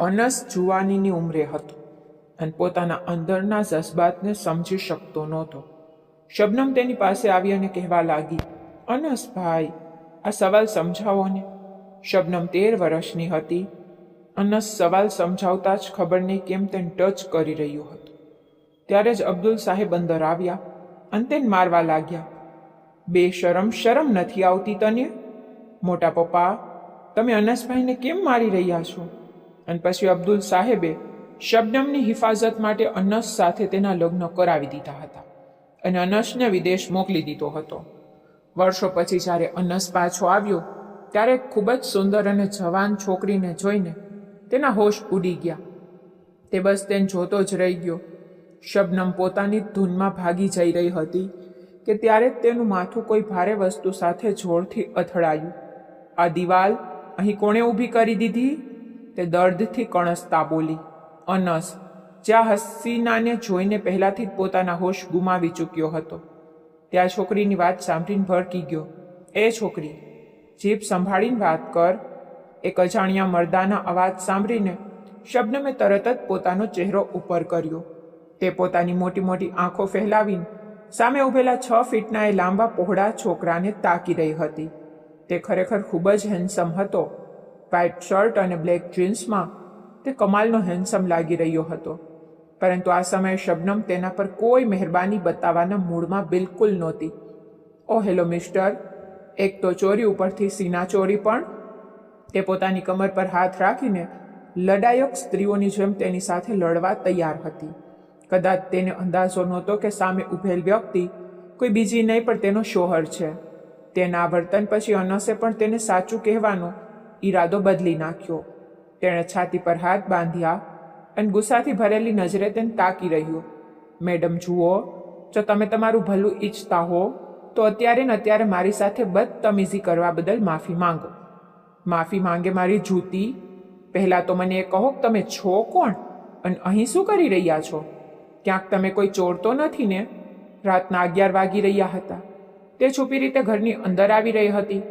અનસ જુવાનીની ઉંમરે હતો અને પોતાના અંદરના જજ્બાતને સમજી શકતો નહોતો. શબનમ તેની પાસે આવી અને કહેવા લાગી, અનસ ભાઈ, આ સવાલ સમજાવો ને. શબનમ 13 વર્ષની હતી. અનસ સવાલ સમજાવતા જ ખબર નહીં કેમ તેને ટચ કરી રહ્યો હતો. ત્યારે જ અબ્દુલ સાહેબ અંદર આવ્યા અને તેને મારવા લાગ્યા. બેશરમ, શરમ નથી આવતી તને? મોટા પપ્પા, તમે અનસભાઈને કેમ મારી રહ્યા છો? અને પછી અબ્દુલ સાહેબે શબનમની હિફાજત માટે અનસ સાથે તેના લગ્ન કરાવી દીધા હતા અને અનસને વિદેશ મોકલી દીધો હતો. વર્ષો પછી જ્યારે અનસ પાછો આવ્યો ત્યારે ખૂબ જ સુંદર અને જવાન છોકરીને જોઈને તેના હોશ ઉડી ગયા. તે બસ તેને જોતો જ રહી ગયો. શબનમ પોતાની જ ધૂનમાં ભાગી જઈ રહી હતી કે ત્યારે જ તેનું માથું કોઈ ભારે વસ્તુ સાથે જોરથી અથડાયું. આ દિવાલ અહીં કોણે ઊભી કરી દીધી? તે દર્દથી કણસતા બોલી. અનસ, જ્યાં હસીનાને જોઈને પહેલાથી જ પોતાના હોશ ગુમાવી ચૂક્યો હતો. ત્યાં છોકરીની વાત સાંભળીને ભડકી ગયો. એ છોકરી, જીભ સંભાળીને વાત કર. એક અજાણ્યા મર્દાના અવાજ સાંભળીને શબનમે તરત જ પોતાનો ચહેરો ઉપર કર્યો. તે પોતાની મોટી મોટી આંખો ફેલાવીને સામે ઊભેલા 6 ફીટના એ લાંબા પહોળા છોકરાને તાકી રહી હતી. તે ખરેખર ખૂબ જ હેન્ડસમ હતો. વ્હાઇટ શર્ટ અને બ્લેક જીન્સમાં તે કમાલનો હેન્ડસમ લાગી રહ્યો હતો. પરંતુ આ સમયે શબનમ તેના પર કોઈ મહેરબાની બતાવવાના મૂડમાં બિલકુલ નહોતી. ઓ હેલો મિસ્ટર, એક તો ચોરી ઉપરથી સીના ચોરી પણ. તે પોતાની કમર પર હાથ રાખીને લડાયક સ્ત્રીઓની જેમ તેની સાથે લડવા તૈયાર હતી. કદાચ તેને અંદાજો નહોતો કે સામે ઊભેલ વ્યક્તિ કોઈ બીજી નહીં પણ તેનો શોહર છે. તેના વર્તન પછી અનસે પણ તેને સાચું કહેવાનો ઈરાદો બદલી નાખ્યો. તેણે છાતી પર હાથ બાંધ્યા અને ગુસ્સાથી ભરેલી નજરે તેને તાકી રહ્યો. મેડમ જુઓ, જો તમે તમારું ભલું ઈચ્છતા હો તો અત્યારે ને અત્યારે મારી સાથે બદતમીઝી કરવા બદલ માફી માંગો. માફી માંગે મારી જૂતી? પહેલાં તો મને એ કહો કે તમે છો કોણ અને અહીં શું કરી રહ્યા છો? ક્યાંક તમે કોઈ ચોર તો નથી ને? રાતના 11 વાગી રહ્યા હતા. તે છુપી રીતે ઘરની અંદર આવી રહી હતી.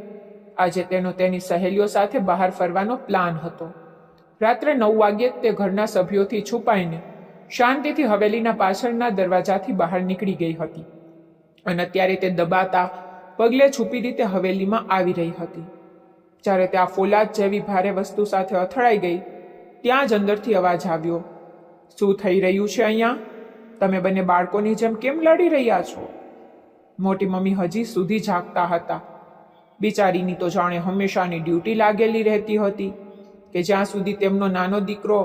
આજે તેનો તેની સહેલીઓ સાથે બહાર ફરવાનો પ્લાન હતો. રાત્રે 9 વાગ્યે તે ઘરના સભ્યોથી છુપાઈને શાંતિથી હવેલીના પાછળના દરવાજાથી બહાર નીકળી ગઈ હતી અને અત્યારે તે દબાતા પગલે છુપી રીતે હવેલીમાં આવી રહી હતી. જ્યારે તે આ ફોલાદ જેવી ભારે વસ્તુ સાથે અથડાઈ ગઈ ત્યાં જ અંદરથી અવાજ આવ્યો. શું થઈ રહ્યું છે અહીંયા? તમે બંને બાળકોની જેમ કેમ લડી રહ્યા છો? મોટી મમ્મી હજી સુધી જાગતા હતા. બિચારીની તો જાણે હંમેશાની ડ્યુટી લાગેલી રહેતી હતી કે જ્યાં સુધી તેમનો નાનો દીકરો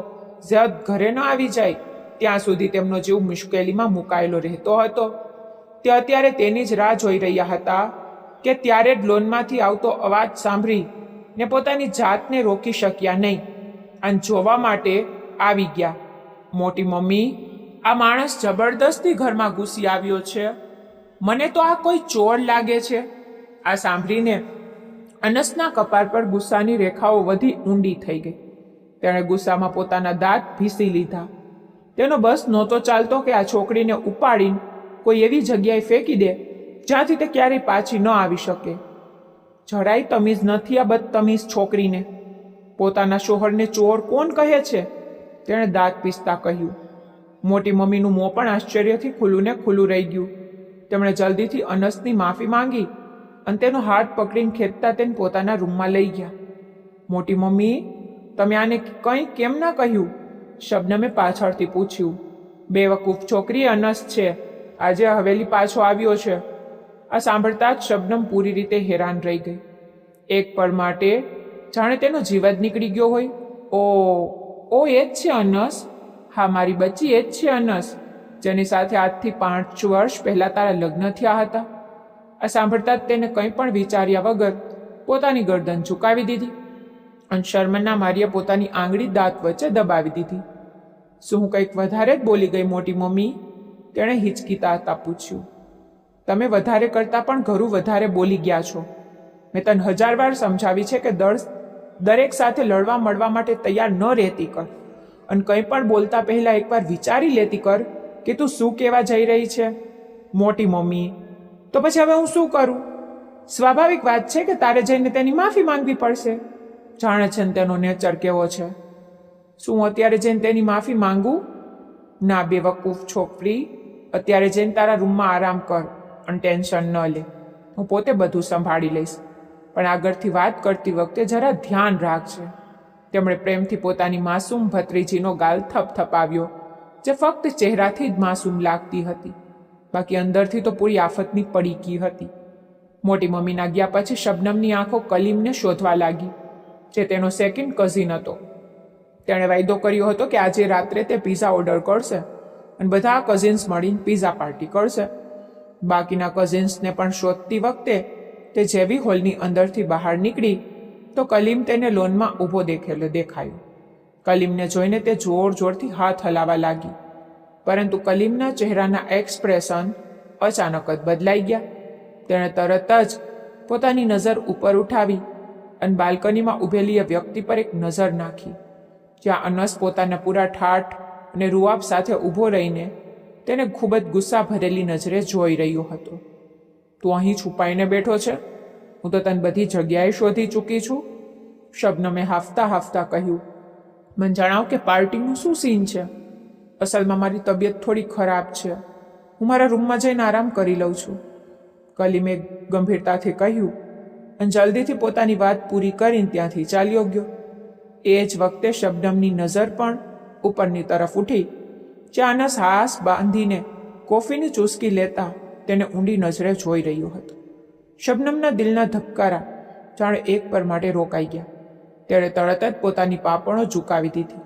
ઝદ ઘરે ન આવી જાય ત્યાં સુધી તેમનો જીવ મુશ્કેલીમાં મુકાયેલો રહેતો હતો. તે અત્યારે તેની જ રાહ જોઈ રહ્યા હતા કે ત્યારે જ લોનમાંથી આવતો અવાજ સાંભળી ને પોતાની જાતને રોકી શક્યા નહીં અને જોવા માટે આવી ગયા. મોટી મમ્મી, આ માણસ જબરદસ્તી ઘરમાં ઘૂસી આવ્યો છે. મને તો આ કોઈ ચોર લાગે છે. આ સાંભળીને અનસના કપાળ પર ગુસ્સાની રેખાઓ વધી ઊંડી થઈ ગઈ. તેણે ગુસ્સામાં પોતાના દાંત ભીસી લીધા. તેનો બસ નહોતો ચાલતો કે આ છોકરીને ઉપાડીને કોઈ એવી જગ્યાએ ફેંકી દે જ્યાંથી તે ક્યારેય પાછી ન આવી શકે. જરાય તમીઝ નથી આ બદતમીઝ છોકરીને. પોતાના શોહરને ચોર કોણ કહે છે? તેણે દાંત પીસતા કહ્યું. મોટી મમ્મીનું મોં પણ આશ્ચર્યથી ખુલ્લું ને ખુલ્લું રહી ગયું. તેમણે જલ્દીથી અનસની માફી માંગી અને તેનો હાથ પકડીને ખેંચતા તેને પોતાના રૂમમાં લઈ ગયા. મોટી મમ્મી, તમે આને કંઈ કેમ ના કહ્યું? શબનમે પાછળથી પૂછ્યું. બેવકૂફ છોકરી અનસ છે. આજે હવેલી પાછો આવ્યો છે. આ સાંભળતા જ શબનમ પૂરી રીતે હેરાન રહી ગઈ. એક પળ માટે જાણે તેનો જીવ જ નીકળી ગયો હોય. ઓ એ જ છે અનસ? હા, મારી બચ્ચી એ જ છે અનસ, જેની સાથે આજથી 5 વર્ષ પહેલાં તારા લગ્ન થયા હતા. આ સાંભળતા જ તેને કંઈ પણ વિચાર્યા વગર પોતાની ગરદન ઝુકાવી દીધી અને શર્મના માર્યા પોતાની આંગળી દાંત વચ્ચે દબાવી દીધી. શું હું કંઈક વધારે જ બોલી ગઈ મોટી મમ્મી? તેણે હિચકીતા હતા પૂછ્યું. તમે વધારે કરતાં પણ ઘણું વધારે બોલી ગયા છો. મેં તને 1000 વાર સમજાવી છે કે દરેક સાથે લડવા મળવા માટે તૈયાર ન રહેતી કર અને કંઈ પણ બોલતા પહેલાં એકવાર વિચારી લેતી કર કે તું શું કહેવા જઈ રહી છે. મોટી મમ્મી, તો પછી હવે હું શું કરું? સ્વાભાવિક વાત છે કે તારે જઈને તેની માફી માંગવી પડશે. જાણે છે ને તેનો નેચર કેવો છે. શું અત્યારે જઈને તેની માફી માંગું? ના બેવકૂફ છોકરી, અત્યારે જઈને તારા રૂમમાં આરામ કર અને ટેન્શન ન લે. હું પોતે બધું સંભાળી લઈશ. પણ આગળથી વાત કરતી વખતે જરા ધ્યાન રાખજે. તેમણે પ્રેમથી પોતાની માસૂમ ભત્રીજીનો ગાલ થપથપાવ્યો, જે ફક્ત ચહેરાથી જ માસૂમ લાગતી હતી, બાકી અંદરથી તો પૂરી આફતની પડીકી હતી. મોટી મમ્મીના ગયા પછી શબનમની આંખો કલીમને શોધવા લાગી, જે તેનો સેકન્ડ કઝિન હતો. તેણે વાયદો કર્યો હતો કે આજે રાત્રે તે પિઝા ઓર્ડર કરશે અને બધા કઝિન્સ મળીને પિઝા પાર્ટી કરશે. બાકીના કઝિન્સને પણ શોધતી વખતે તે જેવી હોલની અંદરથી બહાર નીકળી તો કલીમ તેને લોનમાં ઊભો દેખાયો. કલીમને જોઈને તે જોરથી હાથ હલાવવા લાગી, પરંતુ કલીમના ચહેરાના એક્સપ્રેશન અચાનક જ બદલાઈ ગયા. તેણે તરત જ પોતાની નજર ઉપર ઉઠાવી અને બાલ્કનીમાં ઊભેલી એ વ્યક્તિ પર એક નજર નાખી, જ્યાં અનસ પોતાના પૂરા ઠાઠ અને રૂઆબ સાથે ઊભો રહીને તેને ખૂબ જ ગુસ્સા ભરેલી નજરે જોઈ રહ્યો હતો. તું અહીં છુપાઈને બેઠો છે? હું તો તને બધી જગ્યાએ શોધી ચૂકી છું. શબનમે હાફતા હાફતા કહ્યું, મને જણાવ કે પાર્ટીનું શું સીન છે? અસલમાં મારી તબિયત થોડી ખરાબ છે. હું મારા રૂમમાં જઈને આરામ કરી લઉં છું, કલીમે ગંભીરતાથી કહ્યું અને જલ્દીથી પોતાની વાત પૂરી કરીને ત્યાંથી ચાલ્યો ગયો. એ જ વખતે શબનમની નજર પણ ઉપરની તરફ ઉઠી, જ્યાં અનસ હાસ બાંધીને કોફીની ચૂસકી લેતા તેને ઊંડી નજરે જોઈ રહ્યો હતો. શબનમના દિલના ધબકારા જાણે એક પર માટે રોકાઈ ગયા. તેણે તરત જ પોતાની પાપણો ઝુકાવી દીધી.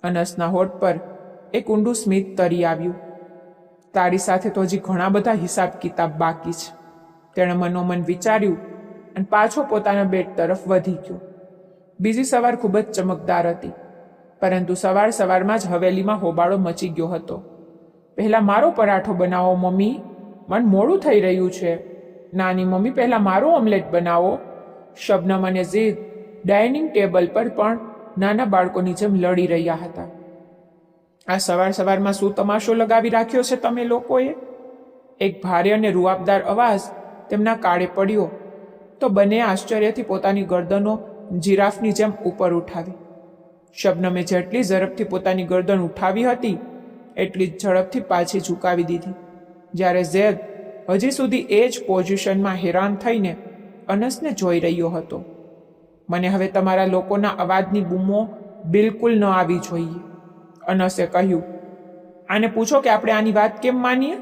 અનસના હોઠ પર એક ઊંડું સ્મિત તરી આવ્યું. તારી સાથે તો હજી ઘણા બધા હિસાબ કિતાબ બાકી છે, તેણે મનોમન વિચાર્યું અને પાછો પોતાના બેડ તરફ વધી ગયો. બીજી સવાર ખૂબ જ ચમકદાર હતી, પરંતુ સવારમાં જ હવેલીમાં હોબાળો મચી ગયો હતો. પહેલાં મારો પરાઠો બનાવો મમ્મી, મન મોડું થઈ રહ્યું છે. નાની મમ્મી, પહેલાં મારો ઓમલેટ બનાવો. શબનમ અને ઝીદ ડાઇનિંગ ટેબલ પર પણ નાના બાળકોની જેમ લડી રહ્યા હતા. આ સવારમાં શું તમાશો લગાવી રાખ્યો છે તમે લોકોએ? એક ભારે અને રૂઆબદાર અવાજ તેમના કાળે પડ્યો તો બંને આશ્ચર્યથી પોતાની ગરદનો જીરાફની જેમ ઉપર ઉઠાવી. શબનમે જેટલી ઝડપથી પોતાની ગરદન ઉઠાવી હતી એટલી જ ઝડપથી પાછી ઝુકાવી દીધી, જ્યારે ઝેદ હજી સુધી એ જ પોઝિશનમાં હેરાન થઈને અનસને જોઈ રહ્યો હતો. મને હવે તમારા લોકોના અવાજની બૂમો બિલકુલ ન આવી જોઈએ, અનસે કહ્યું. આને પૂછો કે આપણે આની વાત કેમ માનીએ?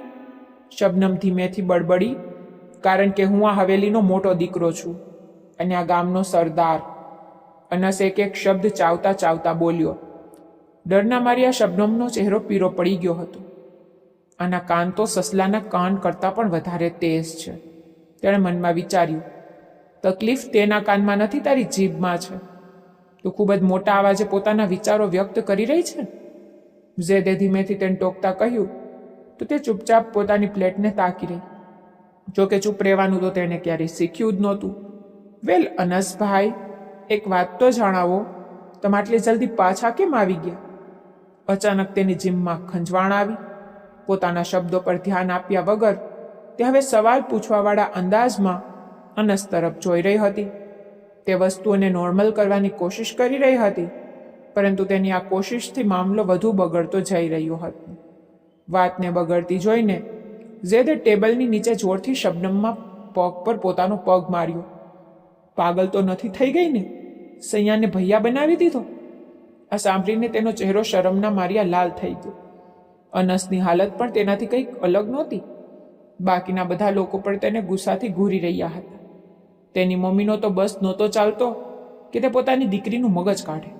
શબનમ ધીમેથી બડબડી, કારણ કે હું આ હવેલીનો મોટો દીકરો છું અને આ ગામનો સરદાર. અનસ એક શબ્દ ચાવતા ચાવતા બોલ્યો. ડરના માર્યા શબનમનો ચહેરો પીળો પડી ગયો હતો. આના કાન તો સસલાના કાન કરતાં પણ વધારે તેજ છે, તેણે મનમાં વિચાર્યું. તકલીફ તેના કાનમાં નથી, તારી જીભમાં છે. તું ખૂબ જ મોટા અવાજે પોતાના વિચારો વ્યક્ત કરી રહી છે. ઝેદે ધીમેથી તેને ટોકતા કહ્યું તો તે ચૂપચાપ પોતાની પ્લેટને તાકી રહી. જોકે ચૂપ રહેવાનું તો તેને ક્યારેય શીખ્યું જ નહોતું. વેલ અનસભાઈ, એક વાત તો જણાવો, તમે આટલી જલ્દી પાછા કેમ આવી ગયા? અચાનક તેની જીભમાં ખંજવાણ આવી. પોતાના શબ્દો પર ધ્યાન આપ્યા વગર તે હવે સવાલ પૂછવાવાળા અંદાજમાં અનસ તરફ જોઈ રહી હતી. તે વસ્તુઓને નોર્મલ કરવાની કોશિશ કરી રહી હતી, પરંતુ તેની આ કોશિશથી મામલો વધુ બગડતો જઈ રહ્યો હતો. વાતને બગડતી જોઈને ઝેદે ટેબલની નીચે જોરથી શબનમમાં પગ પર પોતાનો પગ માર્યો. પાગલ તો નથી થઈ ગઈ ને? સૈયાને ભૈયા બનાવી દીધો? આ સાંભળીને તેનો ચહેરો શરમના માર્યા લાલ થઈ ગયો. અનસની હાલત પણ તેનાથી કંઈક અલગ નહોતી. બાકીના બધા લોકો પણ તેને ગુસ્સાથી ઘૂરી રહ્યા હતા. તેની મમ્મીનો તો બસ નહોતો ચાલતો કે તે પોતાની દીકરીનું મગજ કાઢે,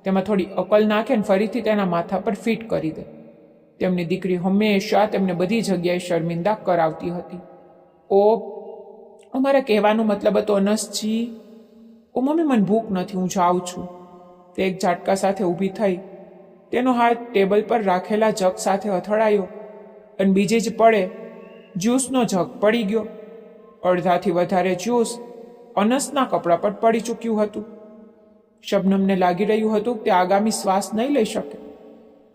તેમાં થોડી અકલ નાખે અને ફરીથી તેના માથા પર ફિટ કરી દે. તેમની દીકરી હંમેશા તેમને બધી જગ્યાએ શર્મિંદા કરાવતી હતી. અમારા કહેવાનો મતલબ હતો અનસજી. મમ્મી, મને ભૂખ નથી, હું જાઉં છું. તે એક ઝાટકા સાથે ઊભી થઈ. તેનો હાથ ટેબલ પર રાખેલા જગ સાથે અથડાયો અને બીજી જ પળે જ્યુસનો જગ પડી ગયો. અડધાથી વધારે જ્યુસ અનસના કપડા પર પડી ચૂક્યું હતું. શબનમને લાગી રહ્યું હતું કે તે આગામી શ્વાસ નહીં લઈ શકે.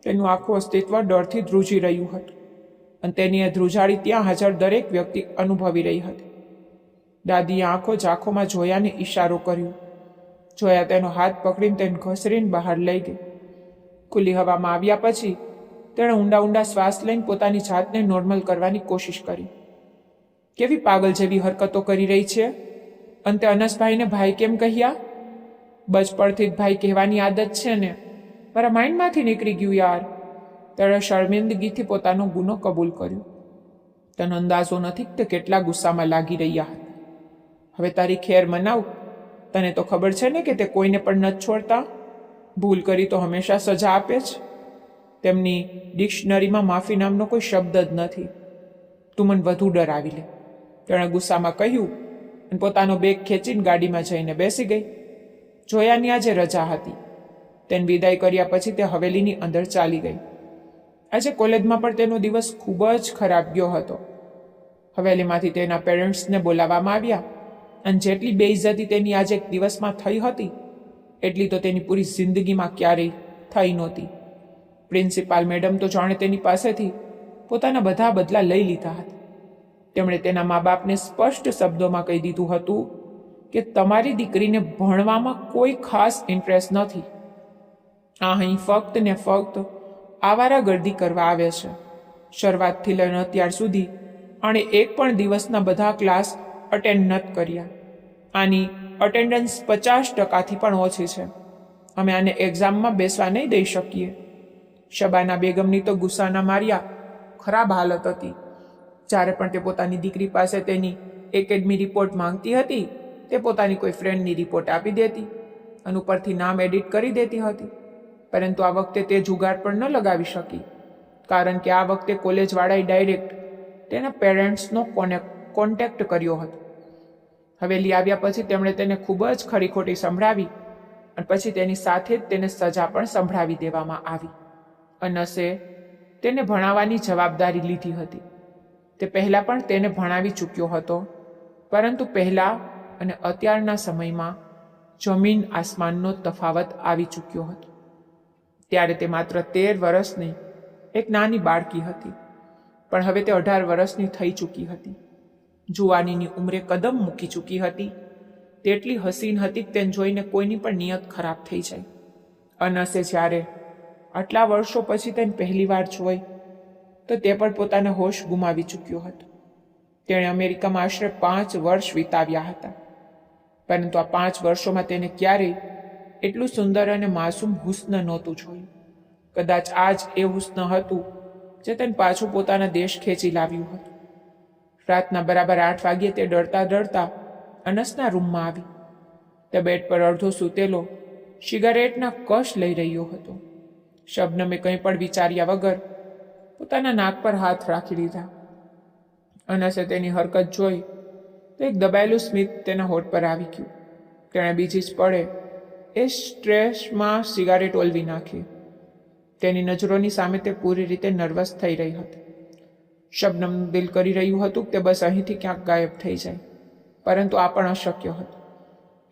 તેનું આખું અસ્તિત્વ ડરથી ધ્રુજી રહ્યું હતું અને તેની એ ધ્રુજારી ત્યાં હાજર દરેક વ્યક્તિ અનુભવી રહી હતી. દાદીએ આંખો ઝાંખોમાં જોયાને ઈશારો કર્યો. જોયા તેનો હાથ પકડીને તેને ઘસરીને બહાર લઈ ગઈ. ખુલ્લી હવામાં આવ્યા પછી તેણે ઊંડા ઊંડા શ્વાસ લઈને પોતાની જાતને નોર્મલ કરવાની કોશિશ કરી. કેવી પાગલ જેવી હરકતો કરી રહી છે. અંતે અનસભાઈને ભાઈ કેમ કહ્યા? બચપણથી જ ભાઈ કહેવાની આદત છે ને. મારા માઇન્ડમાંથી નીકળી ગયું યાર. તેણે શર્મિંદગીથી પોતાનો ગુનો કબૂલ કર્યો. તને અંદાજો નથી તે કેટલા ગુસ્સામાં લાગી રહ્યા હતા. હવે તારી ખેર મનાવ. તને તો ખબર છે ને કે તે કોઈને પણ નથી છોડતા. ભૂલ કરી તો હંમેશા સજા આપે જ. તેમની ડિક્શનરીમાં માફી નામનો કોઈ શબ્દ જ નથી. તું મને વધુ ડરાવી લે, તેણે ગુસ્સામાં કહ્યું અને પોતાનો બેગ ખેંચીને ગાડીમાં જઈને બેસી ગઈ. જોયાની આજે રજા હતી. તેને વિદાય કર્યા પછી તે હવેલીની અંદર ચાલી ગઈ. આજે કોલેજમાં પણ તેનો દિવસ ખૂબ જ ખરાબ ગયો હતો. હવેલીમાંથી તેના પેરેન્ટ્સને બોલાવવામાં આવ્યા અને જેટલી બેઇજ્જતી તેની આજે એક દિવસમાં થઈ હતી એટલી તો તેની પૂરી જિંદગીમાં ક્યારેય થઈ નહોતી. પ્રિન્સિપાલ મેડમ તો જાણે તેની પાસેથી પોતાના બધા બદલા લઈ લીધા હતા. તેમણે તેના મા બાપને સ્પષ્ટ શબ્દોમાં કહી દીધું હતું કે તમારી દીકરીને ભણવામાં કોઈ ખાસ ઇન્ટરેસ્ટ નથી. અહીં ફક્ત ને ફક્ત આવારાગર્દી કરવા આવે છે. શરૂઆતથી લઈને અત્યાર સુધી આણે એક પણ દિવસના બધા ક્લાસ અટેન્ડ નથી કર્યા. આની અટેન્ડન્સ 50%થી પણ ઓછી છે. અમે આને એક્ઝામમાં બેસવા નહીં દઈ શકીએ. શબાના બેગમની તો ગુસ્સાના માર્યા ખરાબ હાલત હતી. જ્યારે પણ તે પોતાની દીકરી પાસે તેની એકેડમી રિપોર્ટ માંગતી હતી તે પોતાની કોઈ ફ્રેન્ડની રિપોર્ટ આપી દેતી અને ઉપરથી નામ એડિટ કરી દેતી હતી. પરંતુ આ વખતે તે જુગાડ પણ ન લગાવી શકી, કારણ કે આ વખતે કોલેજવાળાએ ડાયરેક્ટ તેના પેરેન્ટ્સનો કોન્ટેક્ટ કર્યો હતો. હવેલી આવ્યા પછી તેમણે તેને ખૂબ જ ખરીખોટી સંભળાવી અને પછી તેની સાથે જ તેને સજા પણ સંભળાવી દેવામાં આવી. અનસે તેને ભણાવવાની જવાબદારી લીધી હતી. તે પહેલાં પણ તેને ભણાવી ચૂક્યો હતો, પરંતુ પહેલાં અને અત્યારના સમયમાં જમીન આસમાનનો તફાવત આવી ચૂક્યો હતો. ત્યારે તે માત્ર 13 વર્ષની એક નાની બાળકી હતી, પણ હવે તે 18 વર્ષની થઈ ચૂકી હતી. જુવાનીની ઉંમરે કદમ મૂકી ચૂકી હતી. તેટલી હસીન હતી કે તેને જોઈને કોઈની પણ નિયત ખરાબ થઈ જાય. અનસે જ્યારે આટલા વર્ષો પછી તેને પહેલી વાર જોઈ તો તે પણ પોતાના હોશ ગુમાવી ચૂક્યો હતો. તેણે અમેરિકામાં આશરે 5 વર્ષ વિતાવ્યા હતા, પરંતુ આ 5 વર્ષોમાં તેને ક્યારેય એટલું સુંદર અને માસૂમ હુસ્ન નહોતું જોયું. કદાચ આ જ એ હુસ્ન હતું જે તેને પાછું પોતાના દેશ ખેંચી લાવ્યું હતું. રાતના બરાબર 8 વાગ્યે તે ડરતા ડરતા અનસના રૂમમાં આવી. તે બેડ પર અડધો સૂતેલો સિગારેટના કશ લઈ રહ્યો હતો. શબનમે કંઈ પણ વિચાર્યા વગર પોતાના નાક પર હાથ રાખી દીધા. અનસે તેની હરકત જોઈ તો એક દબાયેલું સ્મિત તેના હોઠ પર આવી ગયું. તેણે બીજી જ પળે એ સ્ટ્રેસમાં સિગારેટ ઓલવી નાખી. તેની નજરોની સામે તે પૂરી રીતે નર્વસ થઈ રહી હતી. શબનમનું દિલ કરી રહ્યું હતું કે તે બસ અહીંથી ક્યાંક ગાયબ થઈ જાય, પરંતુ આ પણ અશક્ય હતું.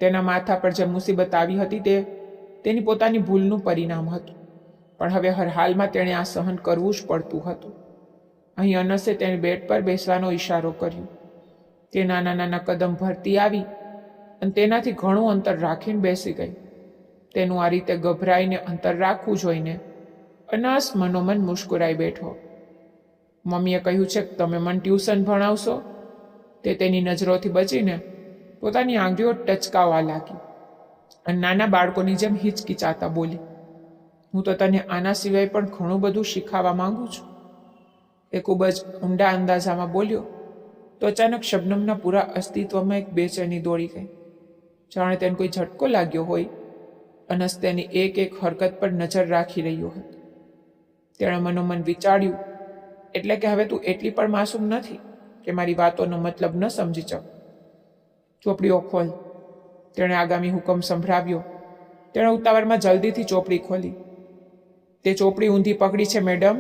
તેના માથા પર જે મુસીબત આવી હતી તે તેની પોતાની ભૂલનું પરિણામ હતું, પણ હવે હર હાલમાં તેણે આ સહન કરવું જ પડતું હતું. અહીં અનસે તેને બેડ પર બેસવાનો ઈશારો કર્યો. તે નાના નાના કદમ ભરતી આવી અને તેનાથી ઘણું અંતર રાખીને બેસી ગઈ. તેનું આ રીતે ગભરાઈને અંતર રાખવું જોઈને અનસ મનોમન મુસ્કુરાઈ બેઠો. મમ્મીએ કહ્યું છે કે તમે મને ટ્યુશન ભણાવશો? તે તેની નજરોથી બચીને પોતાની આંગળીઓ ટચકાવવા લાગી અને નાના બાળકોની જેમ હિચકિચાતા બોલી, હું તો તને આના સિવાય પણ ઘણું બધું શીખવવા માંગુ છું. એ ખૂબ જ ઊંડા અંદાજામાં બોલ્યો તો અચાનક શબનમના પૂરા અસ્તિત્વમાં એક બેચેની દોડી ગઈ. જાણે તેને કોઈ ઝટકો લાગ્યો હોય. અનસ તેની એક એક હરકત પર નજર રાખી રહ્યો હતો. તેણે મનોમન વિચાર્યું, એટલે કે હવે તું એટલી પણ માસૂમ નથી કે મારી વાતોનો મતલબ ન સમજી શક. ચોપડીઓ ખોલ. તેણે આગામી હુકમ સંભળાવ્યો. તેણે ઉતાવળમાં જલ્દીથી ચોપડી ખોલી. તે ચોપડી ઊંધી પકડી છે મેડમ.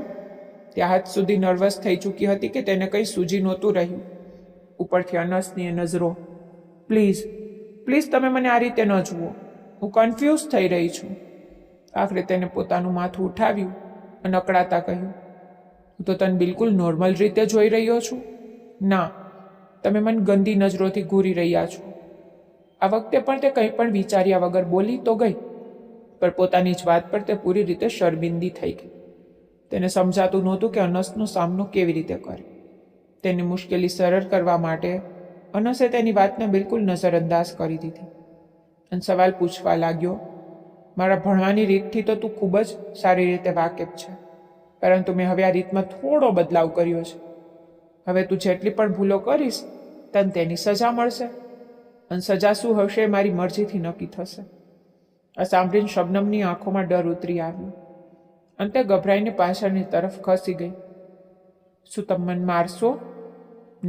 તે હાથ સુધી નર્વસ થઈ ચૂકી હતી કે તેને કંઈ સૂજી નહોતું રહ્યું. ઉપરથી અનસની નજરો. પ્લીઝ પ્લીઝ તમે મને આ રીતે ન જુઓ, હું કન્ફ્યુઝ થઈ રહી છું. આખરે તેને પોતાનું માથું ઉઠાવ્યું અને અકળાતા કહ્યું, હું તો તને બિલકુલ નોર્મલ રીતે જોઈ રહ્યો છું. ના, તમે મને ગંદી નજરોથી ઘૂરી રહ્યા છો. આ વખતે પણ તે કંઈ પણ વિચાર્યા વગર બોલી તો ગઈ, પણ પોતાની જ વાત પર તે પૂરી રીતે શર્મિંદી થઈ ગઈ. તેને સમજાતું નહોતું કે અનસનો સામનો કેવી રીતે કરે. તેની મુશ્કેલી સરળ કરવા માટે અનસે તેની વાતને બિલકુલ નજરઅંદાજ કરી દીધી અને સવાલ પૂછવા લાગ્યો, મારા ભણવાની રીતથી તો તું ખૂબ જ સારી રીતે વાકેફ છે, પરંતુ મેં હવે આ રીતમાં થોડો બદલાવ કર્યો છે. હવે તું જેટલી પણ ભૂલો કરીશ તને તેની સજા મળશે, અને સજા શું હશે એ મારી મરજીથી નક્કી થશે. આ સાંભળીને શબનમની આંખોમાં ડર ઉતરી આવ્યો અને તે ગભરાઈને પાછળની તરફ ખસી ગઈ. શું તમે મને મારશો?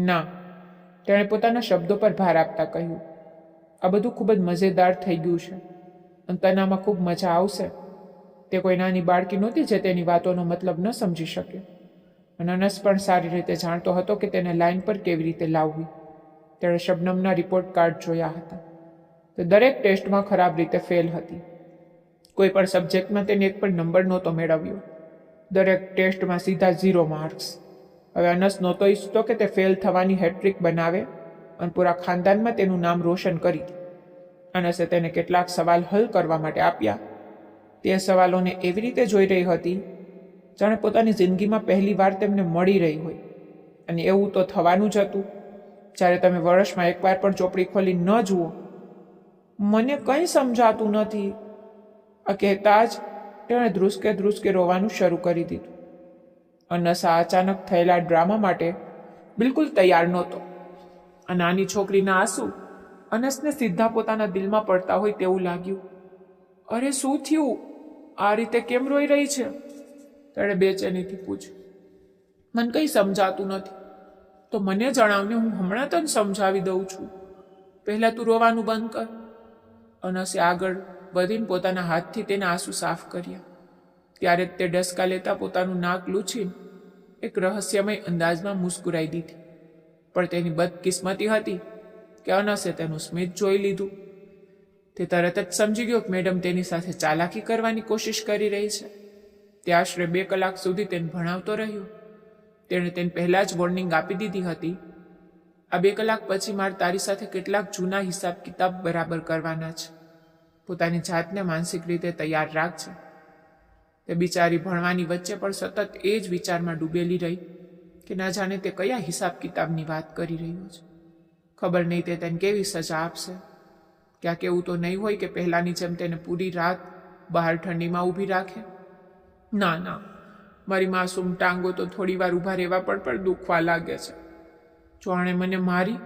ના, તેણે પોતાના શબ્દો પર ભાર આપતા કહ્યું. આ બધું ખૂબ જ મજેદાર થઈ ગયું છે અને તને આમાં ખૂબ મજા આવશે. તે કોઈ નાની બાળકી નહોતી જે તેની વાતોનો મતલબ ન સમજી શકે, અને અનસ પણ સારી રીતે જાણતો હતો કે તેને લાઈન પર કેવી રીતે લાવવી. તેણે શબનમના રિપોર્ટ કાર્ડ જોયા હતા. તે દરેક ટેસ્ટમાં ખરાબ રીતે ફેલ હતી. કોઈ પણ સબ્જેક્ટમાં તેને એક પણ નંબર નહોતો મેળવ્યો. દરેક ટેસ્ટમાં સીધા 0 માર્ક્સ. હવે અનસ નહોતો ઈચ્છતો કે તે ફેલ થવાની હેટ્રિક બનાવે અને પૂરા ખાનદાનમાં તેનું નામ રોશન કરી દે. અનસે તેને કેટલાક સવાલ હલ કરવા માટે આપ્યા. તે સવાલોને એવી રીતે જોઈ રહી હતી જાણે પોતાની જિંદગીમાં પહેલી વાર તેમને મળી રહી હોય. અને એવું તો થવાનું જ હતું જ્યારે તમે વર્ષમાં એકવાર પણ ચોપડી ખોલી ન જુઓ. મને કંઈ સમજાતું નથી, આ કહેતા જ તેણે ધ્રુસકે રોવાનું શરૂ કરી દીધું. અનસ આ અચાનક થયેલા ડ્રામા માટે બિલકુલ તૈયાર નહોતો. આ નાની છોકરીના આંસુ અનસને સીધા પોતાના દિલમાં પડતા હોય તેવું લાગ્યું. અરે શું થયું? આ રીતે કેમ રોઈ રહી છે? તેણે બેચેનીથી પૂછ્યું. મને કંઈ સમજાતું નથી. તો મને જણાવને, હું હમણાં તને સમજાવી દઉં છું. પહેલાં તું રોવાનું બંધ કર. અનસે આગળ વધીને પોતાના હાથથી તેના આંસુ સાફ કર્યા. ત્યારે જ તે ડસકા લેતા પોતાનું નાક લૂછીને એક રહસ્યમય અંદાજમાં મુસ્કુરાઈ દીધી. પણ તેની બદકિસ્મતી હતી કે અનસે તેનું સ્મિત જોઈ લીધું. તે તરત જ સમજી ગયો કે મેડમ તેની સાથે ચાલાકી કરવાની કોશિશ કરી રહી છે. તે આશરે 2 કલાક સુધી તેને ભણાવતો રહ્યો. તેણે તેને પહેલાં જ વોર્નિંગ આપી દીધી હતી, આ 2 કલાક પછી મારે તારી સાથે કેટલાક જૂના હિસાબ કિતાબ બરાબર કરવાના છે. પોતાની જાતને માનસિક રીતે તૈયાર રાખજે. તે બિચારી ભણવાની વચ્ચે પણ સતત એ જ વિચારમાં ડૂબેલી રહી કે ના જાણે તે કયા હિસાબ કિતાબની વાત કરી રહ્યો છે. ખબર નહીં તે તેને કેવી સજા આપશે. ક્યાંક એવું તો નહીં હોય કે પહેલાંની જેમ તેને પૂરી રાત બહાર ઠંડીમાં ઊભી રાખે. ના, મારી માસૂમ ટાંગો તો થોડી વાર ઊભા રહેવા પણ દુખવા લાગે છે. જો આણે મને મારી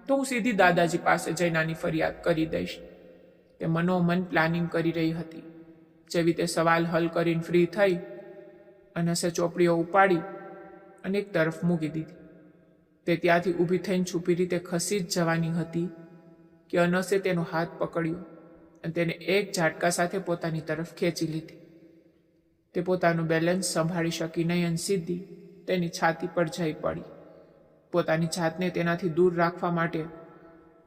તો હું સીધી દાદાજી પાસે જઈ નાની ફરિયાદ કરી દઈશ. તે મનોમન પ્લાનિંગ કરી રહી હતી. જેવી તે સવાલ હલ કરીને ફ્રી થઈ, અનસે ચોપડીઓ ઉપાડી અને એક તરફ મૂકી દીધી. તે ત્યાંથી ઊભી થઈને છુપી રીતે ખસી જ જવાની હતી કે અનસે તેનો હાથ પકડ્યો અને તેને એક ઝાટકા સાથે પોતાની તરફ ખેંચી લીધી. તે પોતાનું બેલેન્સ સંભાળી શકી નહીં અને સીધી તેની છાતી પર જઈ પડી. પોતાની જાતને તેનાથી દૂર રાખવા માટે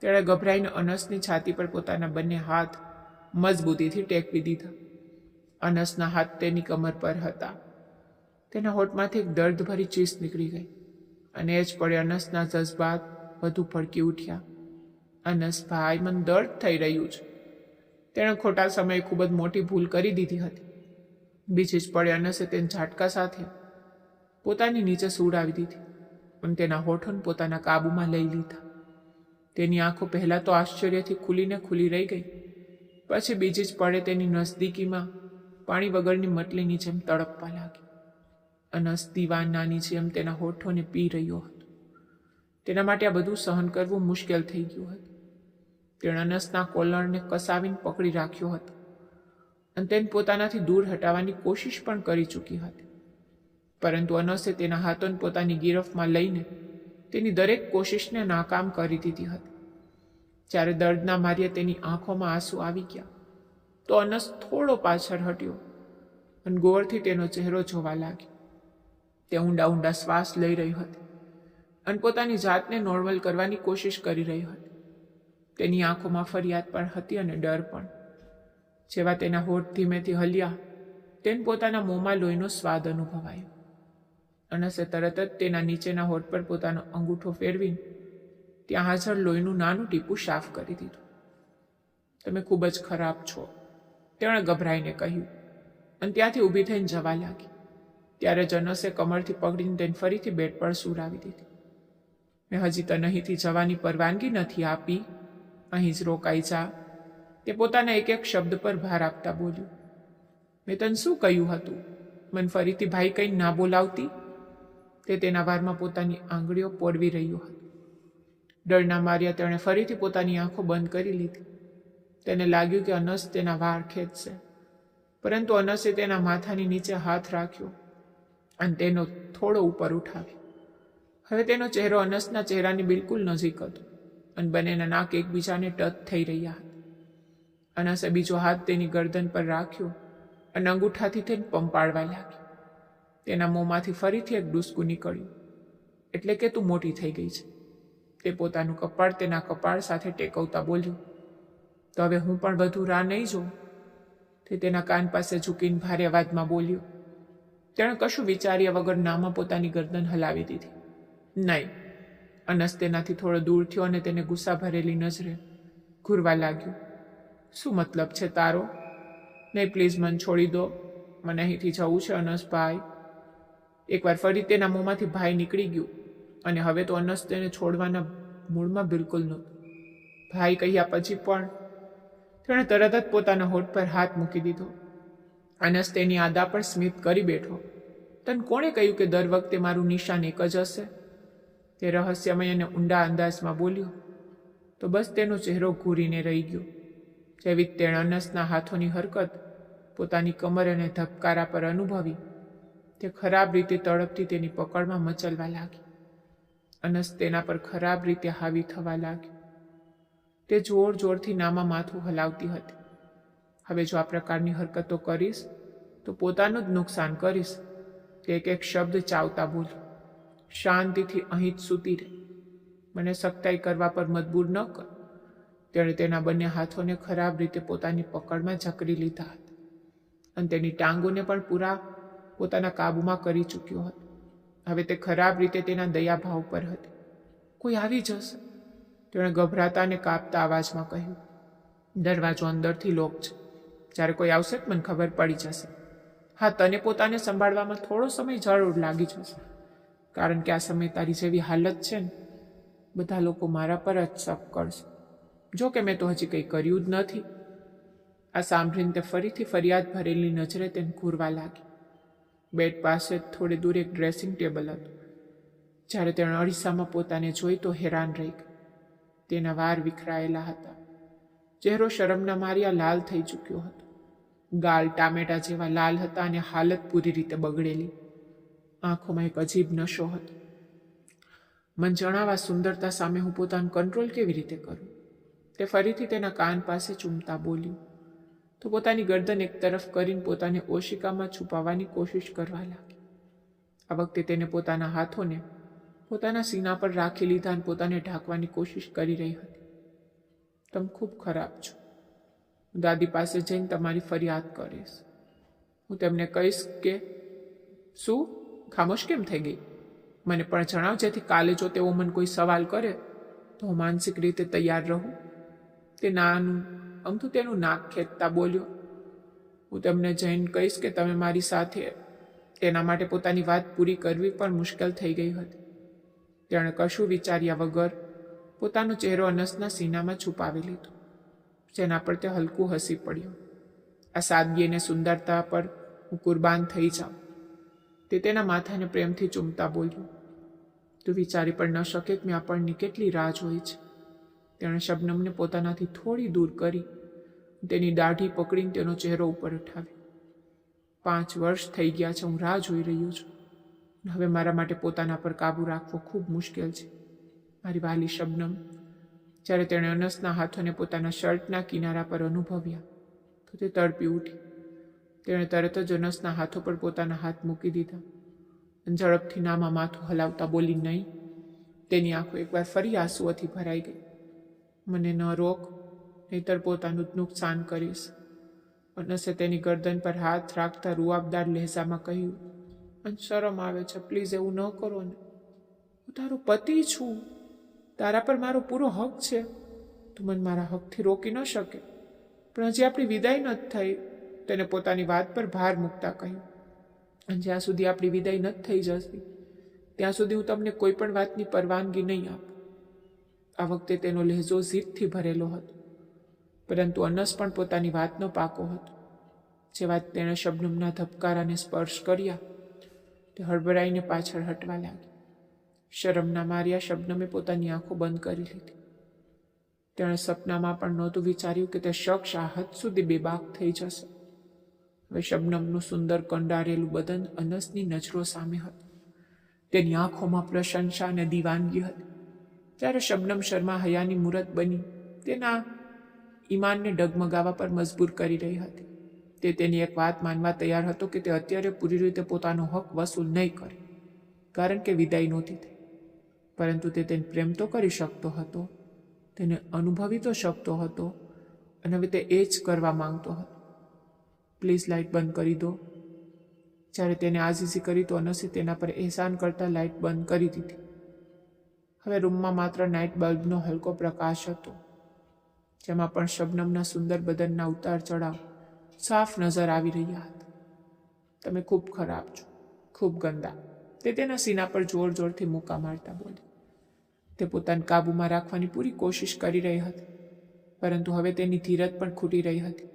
તેણે ગભરાઈને અનસની છાતી પર પોતાના બંને હાથ મજબૂતીથી ટેકવી દીધા. અનસના હાથ તેની કમર પર હતા. તેના હોઠમાંથી એક દર્દભરી ચીસ નીકળી ગઈ અને એ જ પડે અનસના જજ્બાત વધુ ભડકી ઉઠ્યા. અનસ ભાઈ, મને દર્દ થઈ રહ્યું છે. તેણે ખોટા સમયે ખૂબ જ મોટી ભૂલ કરી દીધી હતી. બીજી જ પડે અનસે તેને ઝાટકા સાથે પોતાની નીચે સુવડાવી દીધી અને તેના હોઠોને પોતાના કાબૂમાં લઈ લીધા. તેની આંખો પહેલાં તો આશ્ચર્યથી ખુલી રહી ગઈ, પછી બીજી જ પડે તેની નજદીકીમાં પાણી વગરની મટલીની જેમ તડપવા લાગી. અનસ દીવાનાની જેમ તેના હોઠોને પી રહ્યો હતો. તેના માટે આ બધું સહન કરવું મુશ્કેલ થઈ ગયું હતું. તેણે અનસના કોલરને કસાવીને પકડી રાખ્યો હતો અને તેને પોતાનાથી દૂર હટાવવાની કોશિશ પણ કરી ચૂકી હતી. પરંતુ અનસે તેના હાથોને પોતાની ગિરફમાં લઈને તેની દરેક કોશિશને નાકામ કરી દીધી હતી. જ્યારે દર્દના માર્યા તેની આંખોમાં આંસુ આવી ગયા તો અનસ થોડો પાછળ હટ્યો અને ગોળથી તેનો ચહેરો જોવા લાગ્યો. તે ઊંડા શ્વાસ લઈ રહી હતી અને પોતાની જાતને નોર્મલ કરવાની કોશિશ કરી રહી હતી. તેની આંખોમાં ફરિયાદ પણ હતી અને ડર પણ. જેવા તેના હોઠ ધીમેથી હલ્યા તેને પોતાના મોંમાં લોહીનો સ્વાદ અનુભવાયો. અનસે તરત જ તેના નીચેના હોઠ પર પોતાનો અંગૂઠો ફેરવીને ત્યાં હાજર લોહીનું નાનું ટીપું સાફ કરી દીધું. તમે ખૂબ જ ખરાબ છો, તેણે ગભરાઈને કહ્યું અને ત્યાંથી ઊભી થઈને જવા લાગી. ત્યારે જ અનસે કમરથી પકડીને તેને ફરીથી બેડ પર સુરાવી દીધી. મેં હજી તને અહીંથી જવાની પરવાનગી નથી આપી, અહીં જ રોકાઈ જા. તે પોતાના એક એક શબ્દ પર ભાર આપતા બોલ્યું. મેં તને શું કહ્યું હતું? મને ફરીથી ભાઈ કંઈ ના બોલાવતી. તે તેના વારમાં પોતાની આંગળીઓ પોડવી રહ્યો હતો. ડરના માર્યા તેણે ફરીથી પોતાની આંખો બંધ કરી લીધી. તેને લાગ્યું કે અનસ તેના વાળ ખેંચશે, પરંતુ અનસે તેના માથાની નીચે હાથ રાખ્યો અને તેનો થોડો ઉપર ઉઠાવ્યો. હવે તેનો ચહેરો અનસના ચહેરાની બિલકુલ નજીક હતો અને બંનેના નાક એકબીજાને ટચ થઈ રહ્યા હતા. અનસે બીજો હાથ તેની ગરદન પર રાખ્યો અને અંગૂઠાથી તેને પંપાળવા લાગ્યો. તેના મોંમાંથી ફરીથી એક ડૂસકું નીકળ્યું. એટલે કે તું મોટી થઈ ગઈ છે. તે પોતાનું કપાળ તેના કપાળ સાથે ટેકવતા બોલ્યું. તો હવે હું પણ વધુ રાહ નહીં જોઉં. તે તેના કાન પાસે ઝૂકીને ભારે અવાજમાં બોલ્યો. તેણે કશું વિચાર્યા વગર નામાં પોતાની ગરદન હલાવી દીધી. નહીં. અનસ તેનાથી થોડો દૂર થયો અને તેને ગુસ્સા ભરેલી નજરે ઘૂરવા લાગ્યો. શું મતલબ છે તારો? નહીં, પ્લીઝ મન છોડી દો. મને અહીંથી જવું છે અનસભાઈ. એકવાર ફરી તેના મોંમાંથી ભાઈ નીકળી ગયું અને હવે તો અનસ તેને છોડવાના મૂળમાં બિલકુલ નહોતું. ભાઈ કહ્યા પછી પણ તેણે તરત જ પોતાના હોઠ પર હાથ મૂકી દીધો. અનસ તેની આદા પર સ્મિત કરી બેઠો. તને કોણે કહ્યું કે દર વખતે મારું નિશાન એક જ હશે? તે રહસ્યમય અને ઊંડા અંદાજમાં બોલ્યો. તો બસ તેનો ચહેરો ઘૂરીને રહી ગયો. જેવી તેણે અનસના હાથોની હરકત પોતાની કમર અને ધબકારા પર અનુભવી, તે ખરાબ રીતે તડપથી તેની પકડમાં મચલવા લાગી. અનસ તેના પર ખરાબ રીતે હાવી થવા લાગ્યો. તે જોર જોરથી નામાં માથું હલાવતી હતી. હવે જો આ પ્રકારની હરકતો કરીશ તો પોતાનું જ નુકસાન કરીશ. તે એક એક શબ્દ ચાવતા બોલ્યો. શાંતિથી અહીં જ સૂતી રહે. મને સખ્તાઈ કરવા પર મજબૂર ન કર. તેણે તેના બંને હાથોને ખરાબ રીતે પોતાની પકડમાં જકડી લીધા હતા અને તેની ટાંગોને પણ પૂરા પોતાના કાબૂમાં કરી ચૂક્યો હતો. હવે તે ખરાબ રીતે તેના દયાભાવ પર હતી. કોઈ આવી જશે, તેણે ગભરાતા અને કાપતા અવાજમાં કહ્યું. દરવાજો અંદરથી લોક છે. જ્યારે કોઈ આવશે મને ખબર પડી જશે. હા, તને પોતાને સંભાળવામાં થોડો સમય જરૂર લાગી જશે, કારણ કે આ સમય તારી જેવી હાલત છે ને, બધા લોકો મારા પર જ શક કરશે. જો કે મેં તો હજી કંઈ કર્યું જ નથી. આ સાંભળીને તે ફરીથી ફરિયાદ ભરેલી નજરે તેને ઘૂરવા લાગી. બેડ પાસે થોડે દૂર એક ડ્રેસિંગ ટેબલ હતું. જ્યારે તેણે અરીસામાં પોતાને જોઈ તો હેરાન રહી ગઈ. તેના વાળ વિખરાયેલા હતા. ચહેરો શરમના માર્યા લાલ થઈ ચૂક્યો હતો. ગાલ ટામેટા જેવા લાલ હતા અને હાલત પૂરી રીતે બગડેલી. આંખોમાં એક અજીબ નશો હતો. મન જણાવા સુંદરતા સામે હું પોતાનું કંટ્રોલ કેવી રીતે કરું? તે ફરીથી તેના કાન પાસે ચૂમતા બોલ્યું તો પોતાની ગરદન એક તરફ કરીને પોતાને ઓશિકામાં છુપાવવાની કોશિશ કરવા લાગી. આ વખતે તેને પોતાના હાથોને પોતાના સીના પર રાખી લીધા અને પોતાને ઢાંકવાની કોશિશ કરી રહી હતી. તમે ખૂબ ખરાબ છો. હું દાદી પાસે જઈને તમારી ફરિયાદ કરીશ. હું તેમને કહીશ કે શું ખામોશ કેમ થઈ ગઈ? મને પણ જણાવ, જેથી કાલે જો તેઓ મને કોઈ સવાલ કરે તો હું માનસિક રીતે તૈયાર રહું. તે નાનું અમથું તેનું નાક ખેંચતા બોલ્યો. હું તેમને જઈને કહીશ કે તમે મારી સાથે. તેના માટે પોતાની વાત પૂરી કરવી પણ મુશ્કેલ થઈ ગઈ હતી. તેણે કશું વિચાર્યા વગર પોતાનો ચહેરો અનસના સીનામાં છુપાવી લીધો, જેના પર તે હલકું હસી પડ્યો. આ સાદગી અને સુંદરતા પર હું કુરબાન થઈ જાઉં. તે તેના માથાને પ્રેમથી ચૂમતા બોલ્યું. તું વિચારી પણ ન શકે કે મેં આપણની કેટલી રાહ જોઈ છે. તેણે શબનમને પોતાનાથી થોડી દૂર કરી તેની દાઢી પકડીને તેનો ચહેરો ઉપર ઉઠાવ્યો. 5 વર્ષ થઈ ગયા છે હું રાહ જોઈ રહ્યો છું. હવે મારા માટે પોતાના પર કાબૂ રાખવો ખૂબ મુશ્કેલ છે, મારી વહાલી શબનમ. જ્યારે તેણે અનસના હાથોને પોતાના શર્ટના કિનારા પર અનુભવ્યા તો તે તડપી ઉઠી. તેણે તરત જ અનસના હાથો પર પોતાના હાથ મૂકી દીધા અને ઝડપથી નામાં માથું હલાવતા બોલી નહીં. તેની આંખો એકવાર ફરી આંસુઓથી ભરાઈ ગઈ. મને ન રોક, નહીતર પોતાનું જ નુકસાન કરીશ. અનસે તેની ગરદન પર હાથ રાખતા રૂઆબદાર લહેજામાં કહ્યું. અને શરમ આવે છે, પ્લીઝ એવું ન કરો ને. હું તારો પતિ છું. તારા પર મારો પૂરો હક છે. તું મને મારા હકથી રોકી ન શકે. પણ હજી આપણી વિદાય નથી થઈ, તેને પોતાની વાત પર ભાર મૂકતા કહ્યું. અને જ્યાં સુધી આપણી વિદાય નથી થઈ જતી ત્યાં સુધી હું તમને કોઈ પણ વાતની પરવાનગી નહીં આપું. આ વખતે તેનો લહેજો જીદથી ભરેલો હતો, પરંતુ અનસ પણ પોતાની વાતનો પાકો હતો. જે વાત તેણે શબનમના ધબકારાને સ્પર્શ કર્યા તે હળબળાઈને પાછળ હટવા લાગી. શરમના માર્યા શબનમે પોતાની આંખો બંધ કરી લીધી. તેણે સપનામાં પણ નહોતું વિચાર્યું કે તે શખ્સ આ હદ સુધી બેબાક થઈ જશે. હવે શબનમનું સુંદર કંડારેલું બદન અનસની નજરો સામે હતું. તેની આંખોમાં પ્રશંસા અને દીવાનગી હતી. જ્યારે શબનમ શર્મા હયાની મૂરત બની તેના ઈમાનને ડગમગાવા પર મજબૂર કરી રહી હતી. તે તેની એક વાત માનવા તૈયાર હતો કે તે અત્યારે પૂરી રીતે પોતાનો હક વસૂલ નહીં કરે, કારણ કે વિદાય નહોતી થઈ. પરંતુ તે તેને પ્રેમ તો કરી શકતો હતો, તેને અનુભવી તો શકતો હતો, અને હવે તે એ જ કરવા માંગતો હતો. પ્લીઝ લાઇટ બંધ કરી દો. જ્યારે તેને આજીજી કરી તો અનસે તેના પર એહસાન કરતા લાઇટ બંધ કરી દીધી. હવે રૂમમાં માત્ર નાઇટ બલ્બનો હલકો પ્રકાશ હતો, જેમાં પણ શબનમના સુંદર બદનના ઉતાર ચઢાવ સાફ નજર આવી રહ્યા હતા. તમે ખૂબ ખરાબ છો, ખૂબ ગંદા, તે તેના સીના પર જોર જોરથી મૂકા મારતા બોલી. તે પોતાને કાબૂમાં રાખવાની પૂરી કોશિશ કરી રહી હતી, પરંતુ હવે તેની ધીરજ પણ ખૂટી રહી હતી.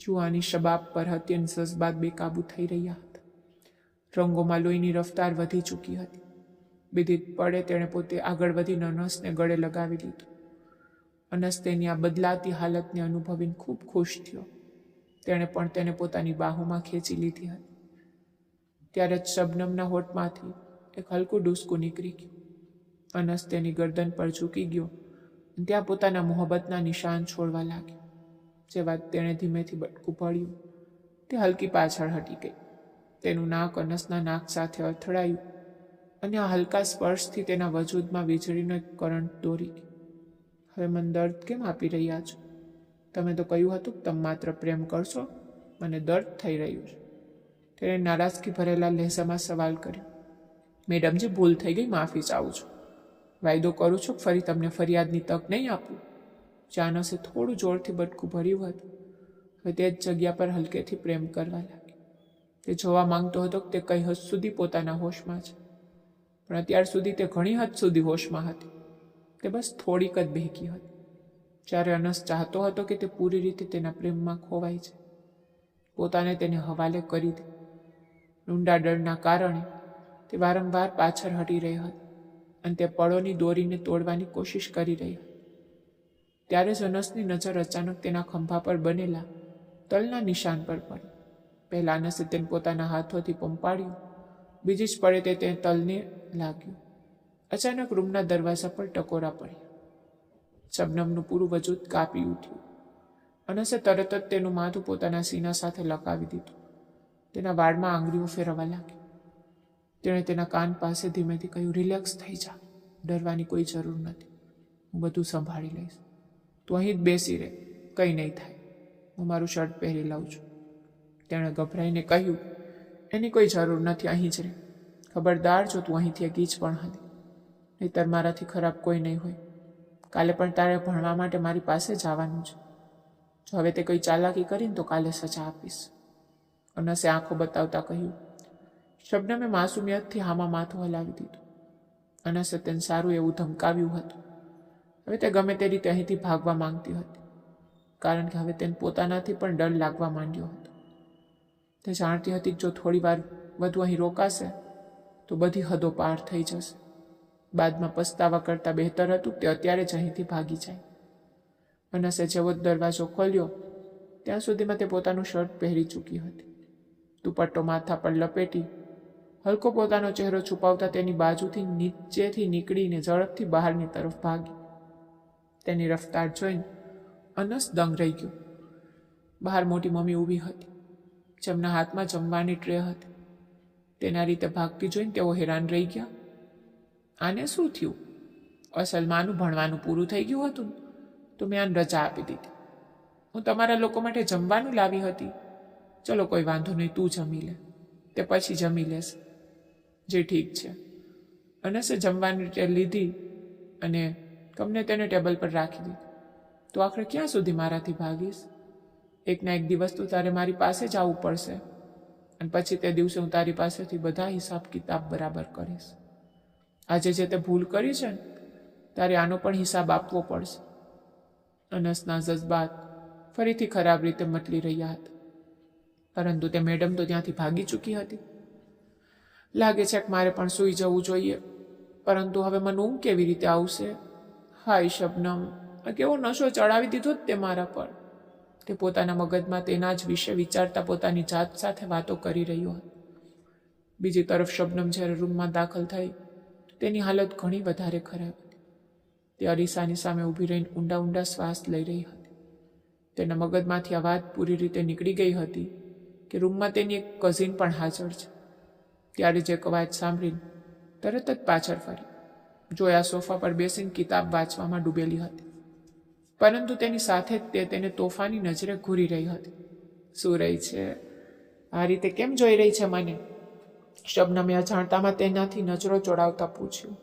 જુવાની શબાબ પર હત્યન જજ્બાત બેકાબૂ થઈ રહ્યા હતા. રંગોમાં લોહીની રફતાર વધી ચૂકી હતી. બીજી પળે તેણે પોતે આગળ વધીને અનસને ગળે લગાવી લીધું. અનસ તેની આ બદલાતી હાલતને અનુભવીને ખૂબ ખુશ થયો. તેણે પણ તેને પોતાની બાહુમાં ખેંચી લીધી હતી. ત્યારે જ શબનમના હોઠમાંથી એક હલકું ડૂસકું નીકળી ગયું. અનસ તેની ગરદન પર ઝૂકી ગયો અને ત્યાં પોતાના મોહબ્બતના નિશાન છોડવા લાગ્યો. જે વાત તેણે ધીમેથી બટકું ભળ્યું તે હલકી પાછળ હટી ગઈ. તેનું નાક અનસના નાક સાથે અથડાયું અને આ હલકા સ્પર્શથી તેના વજૂદમાં વીજળીનો એક કરંટ દોરી ગયો. હવે મને દર્દ કેમ આપી રહ્યા છો? તમે તો કહ્યું હતું કે તમે માત્ર પ્રેમ કરશો. મને દર્દ થઈ રહ્યું છે. તેણે નારાજગી ભરેલા લહેજામાં સવાલ કર્યો. મેડમજી, ભૂલ થઈ ગઈ, માફી ચાહું છું. વાયદો કરું છું કે ફરી તમને ફરિયાદની તક નહીં આપું. જાનસે થોડું જોરથી બટકું ભર્યું હતું. હવે તે જ જગ્યા પર હલકેથી પ્રેમ કરવા લાગી. તે જોવા માંગતો હતો કે તે કઈ હદ સુધી પોતાના હોશમાં છે, પણ અત્યાર સુધી તે ઘણી હદ સુધી હોશમાં હતી. તે બસ થોડીક જ બહેકી હતી. જ્યારે અનસ ચાહતો હતો કે તે પૂરી રીતે તેના પ્રેમમાં ખોવાઈ છે, પોતાને તેને હવાલે કરી દે. ઊંડા ડરના કારણે તે વારંવાર પાછળ હટી રહી હતી અને તે પળોની દોરીને તોડવાની કોશિશ કરી રહી હતી. ત્યારે જ અનસની નજર અચાનક તેના ખંભા પર બનેલા તલના નિશાન પર પડી. પહેલા અનસે તેને પોતાના હાથોથી પંપાડ્યું, બીજી જ પળે તે તલને લાગ્યું. અચાનક રૂમના દરવાજા પર ટકોરા પડ્યા. શબનમનું પૂરું વજૂદ કાપી ઉઠ્યું. અનસે તરત જ તેનું માથું પોતાના સીના સાથે લગાવી દીધું. તેના વાળમાં આંગળીઓ ફેરવવા લાગી. તેણે તેના કાન પાસે ધીમેથી કહ્યું, રિલેક્સ થઈ જા, ડરવાની કોઈ જરૂર નથી. હું બધું સંભાળી લઈશ. તું અહીં જ બેસી રહે, કંઈ નહીં થાય. હું મારું શર્ટ પહેરી લઉં છું. તેણે ગભરાઈને કહ્યું, એની કોઈ જરૂર નથી, અહીં જ રહે. ખબરદાર, જો તું અહીંથી એક ઇંચ પણ હલી, નહીંતર મારાથી ખરાબ કોઈ નહીં હોય. કાલે પણ તારે ભણવા માટે મારી પાસે જ આવવાનું છે. જો હવે તે કંઈ ચાલાકી કરીને તો કાલે સજા આપીશ. અનસે આંખો બતાવતા કહ્યું. શબનમે માસુમિયતથી હામાં માથું હલાવી દીધું. અનસે તેને સારું એવું ધમકાવ્યું હતું. હવે તે ગમે તે રીતે અહીંથી ભાગવા માંગતી હતી, કારણ કે હવે તેને પોતાનાથી પણ ડર લાગવા માંડ્યો હતો. તે જાણતી હતી કે જો થોડી વાર વધુ અહીં રોકાશે તો બધી હદો પાર થઈ જશે. બાદમાં પસ્તાવા કરતાં બહેતર હતું કે અત્યારે જ અહીંથી ભાગી જાય. અનસે જેવો જ દરવાજો ખોલ્યો ત્યાં સુધીમાં તે પોતાનું શર્ટ પહેરી ચૂકી હતી. દુપટ્ટો માથા પર લપેટી હલકો પોતાનો ચહેરો છુપાવતા તેની બાજુથી નીચેથી નીકળીને ઝડપથી બહારની તરફ ભાગી. તેની રફતાર જોઈને અનસ દંગ રહી ગયો. બહાર મોટી મમ્મી ઊભી હતી, જેમના હાથમાં જમવાની ટ્રે હતી. તેના રીતે ભાગતી જોઈને તેઓ હેરાન રહી ગયા. આને શું થયું? અસલમાનું ભણવાનું પૂરું થઈ ગયું હતું તો મેં આને રજા આપી દીધી. હું તમારા લોકો માટે જમવાનું લાવી હતી. ચલો, કોઈ વાંધો નહીં, તું જમી લે, તે પછી જમી લેશે. જે ઠીક છે. અનસે જમવાની ટ્રે લીધી અને ગમને તેને ટેબલ પર રાખી દીધી. તો આખરે ક્યાં સુધી મારાથી ભાગીશ? એકના એક દિવસ તો તારે મારી પાસે જ આવવું પડશે, અને પછી તે દિવસે હું તારી પાસેથી બધા હિસાબ કિતાબ બરાબર કરીશ. આજે જે તે ભૂલ કરી છે ને, તારે આનો પણ હિસાબ આપવો પડશે. અનસના જજ્બાત ફરીથી ખરાબ રીતે મટલી રહ્યા હતા, પરંતુ તે મેડમ તો ત્યાંથી ભાગી ચૂકી હતી. લાગે છે કે મારે પણ સૂઈ જવું જોઈએ, પરંતુ હવે મને ઊંઘ કેવી રીતે આવશે? હાય શબનમ, આ કેવો નશો ચડાવી દીધો જ તે મારા પર. તે પોતાના મગજમાં તેના જ વિશે વિચારતા પોતાની જાત સાથે વાતો કરી રહ્યો હતો. બીજી તરફ શબનમ જ્યારે રૂમમાં દાખલ થઈ, તેની હાલત ઘણી વધારે ખરાબ હતી. તે અરીસાની સામે ઊભી રહીને ઊંડા ઊંડા શ્વાસ લઈ રહી હતી. તેના મગજમાંથી આ વાત પૂરી રીતે નીકળી ગઈ હતી કે રૂમમાં તેની એક કઝિન પણ હાજર છે. ત્યારે જે કવાયત સાંભળીને તરત જ પાછળ ફરી જોયા સોફા પર બેસીને કિતાબ વાંચવામાં ડૂબેલી હતી, પરંતુ તેની સાથે જ તે તેને તોફાની નજરે ઘૂરી રહી હતી. શું રહી છે? આ રીતે કેમ જોઈ રહી છે મને? શબનમે અજાણતામાં તેનાથી નજરો ચોડાવતા પૂછ્યું.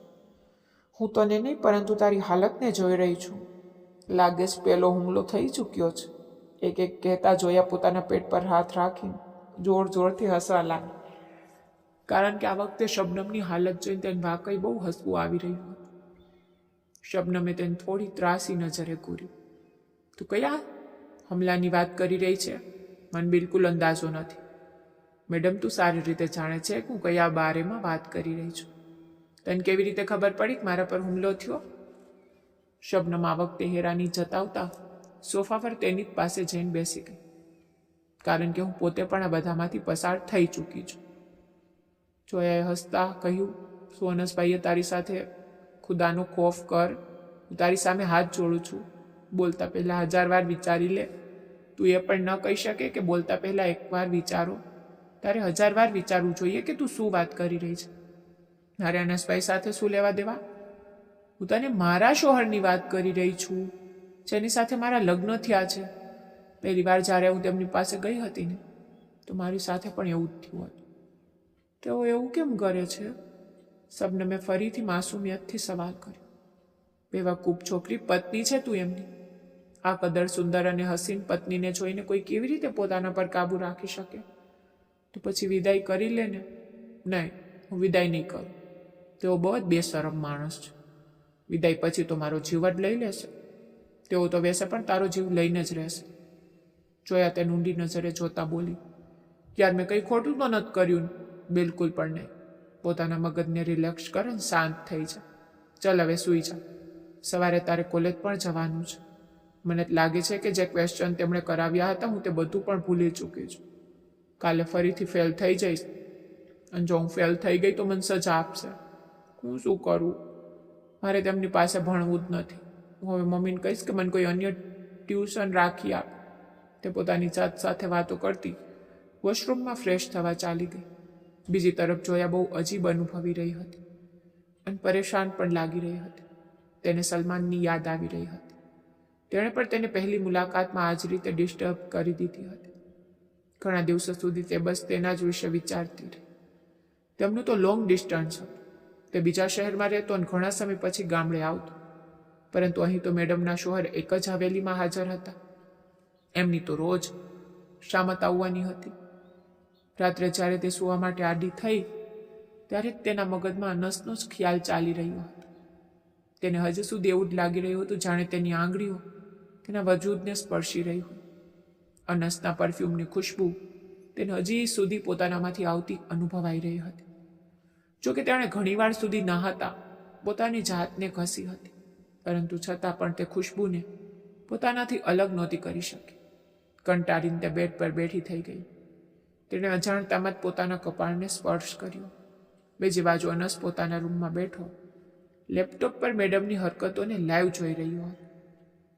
હું તને નહીં, પરંતુ તારી હાલતને જોઈ રહી છું. લાગે છે પેલો હુમલો થઈ ચૂક્યો છે. એક એક કહેતા જોયા પોતાના પેટ પર હાથ રાખીને જોર જોરથી હસવા લાગી, કારણ કે આ વખતે શબનમની હાલત જોઈને તેને વાકઈ બહુ હસવું આવી રહ્યું હતું. શબનમે તેને થોડી ત્રાસી નજરે ઘૂરી. તું કયા હમલાની વાત કરી રહી છે? મને બિલકુલ અંદાજો નથી. મેડમ, તું સારી રીતે જાણે છે કે હું કયા બારેમાં વાત કરી રહી છું. તને કેવી રીતે ખબર પડી કે મારા પર હુમલો થયો? શબનમ આ વખતે હેરાની જતાવતા સોફા પર તેની જ પાસે જઈને બેસી ગઈ, કારણ કે હું પોતે પણ આ બધામાંથી પસાર થઈ ચૂકી છું. જોયાએ હસતા કહ્યું, શું અનસભાઈએ તારી સાથે ખુદાનો ખોફ કર, હું તારી સામે હાથ જોડું છું. બોલતા પહેલાં 1000 વાર વિચારી લે. તું એ પણ ન કહી શકે કે બોલતા પહેલાં એકવાર વિચારો? તારે 1000 વાર વિચારવું જોઈએ કે તું શું વાત કરી રહી છે. મારે અનસભાઈ સાથે શું લેવા દેવા? હું તને મારા શોહરની વાત કરી રહી છું, જેની સાથે મારા લગ્ન થયા છે. પહેલી વાર જ્યારે હું તેમની પાસે ગઈ હતી ને, તો મારી સાથે પણ એવું જ થયું હતું. તેઓ એવું કેમ કરે છે? શબનમે ફરીથી માસુમિયતથી સવાલ કર્યો. બેવકૂફ છોકરી, પત્ની છે તું એમની. આ કદર સુંદર અને હસીન પત્નીને જોઈને કોઈ કેવી રીતે પોતાના પર કાબૂ રાખી શકે? તો પછી વિદાય કરી લે ને. નહીં, હું વિદાય નહીં કરું. તેઓ બહુ જ બેશરમ માણસ છે. વિદાય પછી તો મારો જીવ જ લઈ લેશે. તેઓ તો વેસે પણ તારો જીવ લઈને જ રહેશે. જોયા તેને ઊંડી નજરે જોતા બોલી. યાર, મેં કંઈ ખોટું તો નથી કર્યું. બિલકુલ પણ નહીં. પોતાના મગજને રિલેક્સ કર અને શાંત થઈ જા. ચાલ હવે સૂઈ જા. સવારે તારે કોલેજ પણ જવાનું છે. મને લાગે છે કે જે ક્વેશ્ચન તેમણે કરાવ્યા હતા હું તે બધું પણ ભૂલી ચૂકી છું. કાલે ફરીથી ફેલ થઈ જઈશ, અને જો હું ફેલ થઈ ગઈ તો મને સજા આપશે. હું શું કરું? મારે તેમની પાસે ભણવું જ નથી. હું હવે મમ્મીને કહીશ કે મને કોઈ અન્ય ટ્યુશન રાખી આપ. તે પોતાની જાત સાથે વાતો કરતી વોશરૂમમાં ફ્રેશ થવા ચાલી ગઈ. બીજી તરફ જોયા બહુ અજીબ અનુભવી રહી હતી અને પરેશાન પણ લાગી રહી હતી. તેને સલમાનની યાદ આવી રહી હતી. તેણે પણ તેને પહેલી મુલાકાતમાં આ જ રીતે ડિસ્ટર્બ કરી દીધી હતી. ઘણા દિવસો સુધી તે બસ તેના જ વિશે વિચારતી રહી. તેમનું તો લોંગ ડિસ્ટન્સ હતું. તે બીજા શહેરમાં રહેતો અને ઘણા સમય પછી ગામડે આવતો, પરંતુ અહીં તો મેડમના શોહર એક જ હવેલીમાં હાજર હતા. એમની તો રોજ શામત આવવાની હતી. રાત્રે જ્યારે તે સૂવા માટે આડી થઈ, ત્યારે જ તેના મગજમાં અનસનો જ ખ્યાલ ચાલી રહ્યો હતો. તેને હજુ સુધી એવું જ લાગી રહ્યું હતું જાણે તેની આંગળીઓ તેના વજૂદને સ્પર્શી રહી હોય. અનસના પરફ્યુમની ખુશ્બુ તેને હજી સુધી પોતાનામાંથી આવતી અનુભવાઈ રહી હતી. જોકે તેણે ઘણીવાર સુધી નહાતા પોતાની જાતને ઘસી હતી, પરંતુ છતાં પણ તે ખુશ્બુને પોતાનાથી અલગ નહોતી કરી શકી. કંટાળીને તે બેડ પર બેઠી થઈ ગઈ. તેણે અજાણતામાં જ પોતાના કપાળને સ્પર્શ કર્યો. બીજી બાજુ અનસ પોતાના રૂમમાં બેઠો લેપટોપ પર મેડમની હરકતોને લાઈવ જોઈ રહ્યો હતો.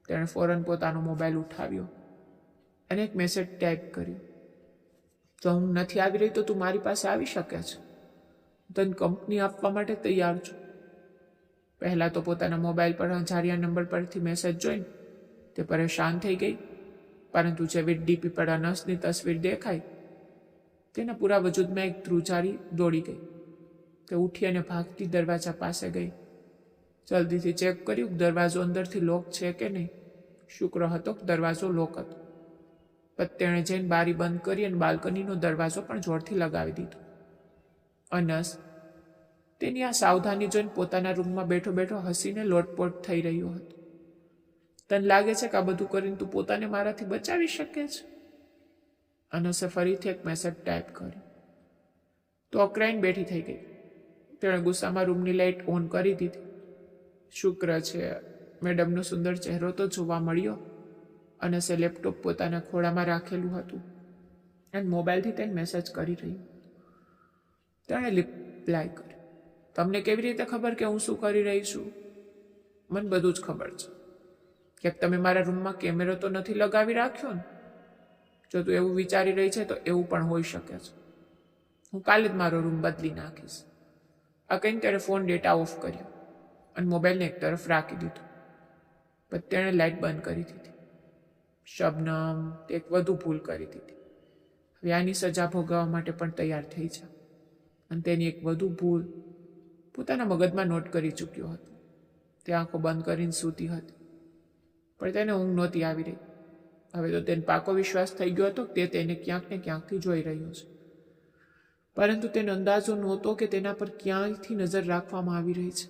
તેણે ફોરન પોતાનો મોબાઈલ ઉઠાવ્યો અને એક મેસેજ ટાઈપ કર્યો. જો હું નથી આવી રહી તો તું મારી પાસે આવી શકે છે. તને કંપની આપવા માટે તૈયાર છું. પહેલાં તો પોતાના મોબાઈલ પર અજાણ્યા નંબર પરથી મેસેજ જોઈને તે પરેશાન થઈ ગઈ, પરંતુ જેવી ડીપી પર અનસની તસવીર દેખાઈ, તેના પૂરા વજૂદમાં એક ધ્રુજારી દોડી ગઈ. તે ઉઠી અને ભાગતી દરવાજા પાસે ગઈ. જલ્દીથી ચેક કર્યું કે દરવાજો અંદરથી લોક છે કે નહીં. શુક્ર હતો કે દરવાજો લોક હતો. પણ તેણે જઈને બારી બંધ કરી અને બાલ્કનીનો દરવાજો પણ જોરથી લગાવી દીધો. અનસ તેની આ સાવધાની જોઈને પોતાના રૂમમાં બેઠો બેઠો હસીને લોટપોટ થઈ રહ્યો હતો. તને લાગે છે કે આ બધું કરીને તું પોતાને મારાથી બચાવી શકે છે? અનસે ફરીથી એક મેસેજ ટાઈપ કર્યો તો અકળાઈને બેઠી થઈ ગઈ. તેણે ગુસ્સામાં રૂમની લાઇટ ઓન કરી દીધી. શુક્ર છે મેડમનો સુંદર ચહેરો તો જોવા મળ્યો. અનસે લેપટોપ પોતાના ખોળામાં રાખેલું હતું અને મોબાઈલથી તેને મેસેજ કરી રહ્યું. તેણે રિપ્લાય કર્યો, તમને કેવી રીતે ખબર કે હું શું કરી રહી છું? મને બધું જ ખબર છે. ક્યાંક તમે મારા રૂમમાં કેમેરો તો નથી લગાવી રાખ્યો ને? જો તું એવું વિચારી રહી છે તો એવું પણ હોઈ શકે છે. હું કાલે જ મારો રૂમ બદલી નાખીશ. આ કહીને તેણે ફોન ડેટા ઓફ કર્યો અને મોબાઈલને એક તરફ રાખી દીધો. પણ તેણે લાઇટ બંધ કરી દીધી. શબનમ તે એક વધુ ભૂલ કરી દીધી. હવે આની સજા ભોગવવા માટે પણ તૈયાર થઈ છે. અને તેની એક વધુ ભૂલ પોતાના મગજમાં નોટ કરી ચૂક્યો હતો. તે આંખો બંધ કરીને સૂતી હતી, પણ તેને ઊંઘ નહોતી આવી રહી. હવે તો તેને પાકો વિશ્વાસ થઈ ગયો હતો કે તે તેને ક્યાંક ને ક્યાંકથી જોઈ રહ્યો છે, પરંતુ તેને અંદાજો નહોતો કે તેના પર ક્યાંયથી નજર રાખવામાં આવી રહી છે.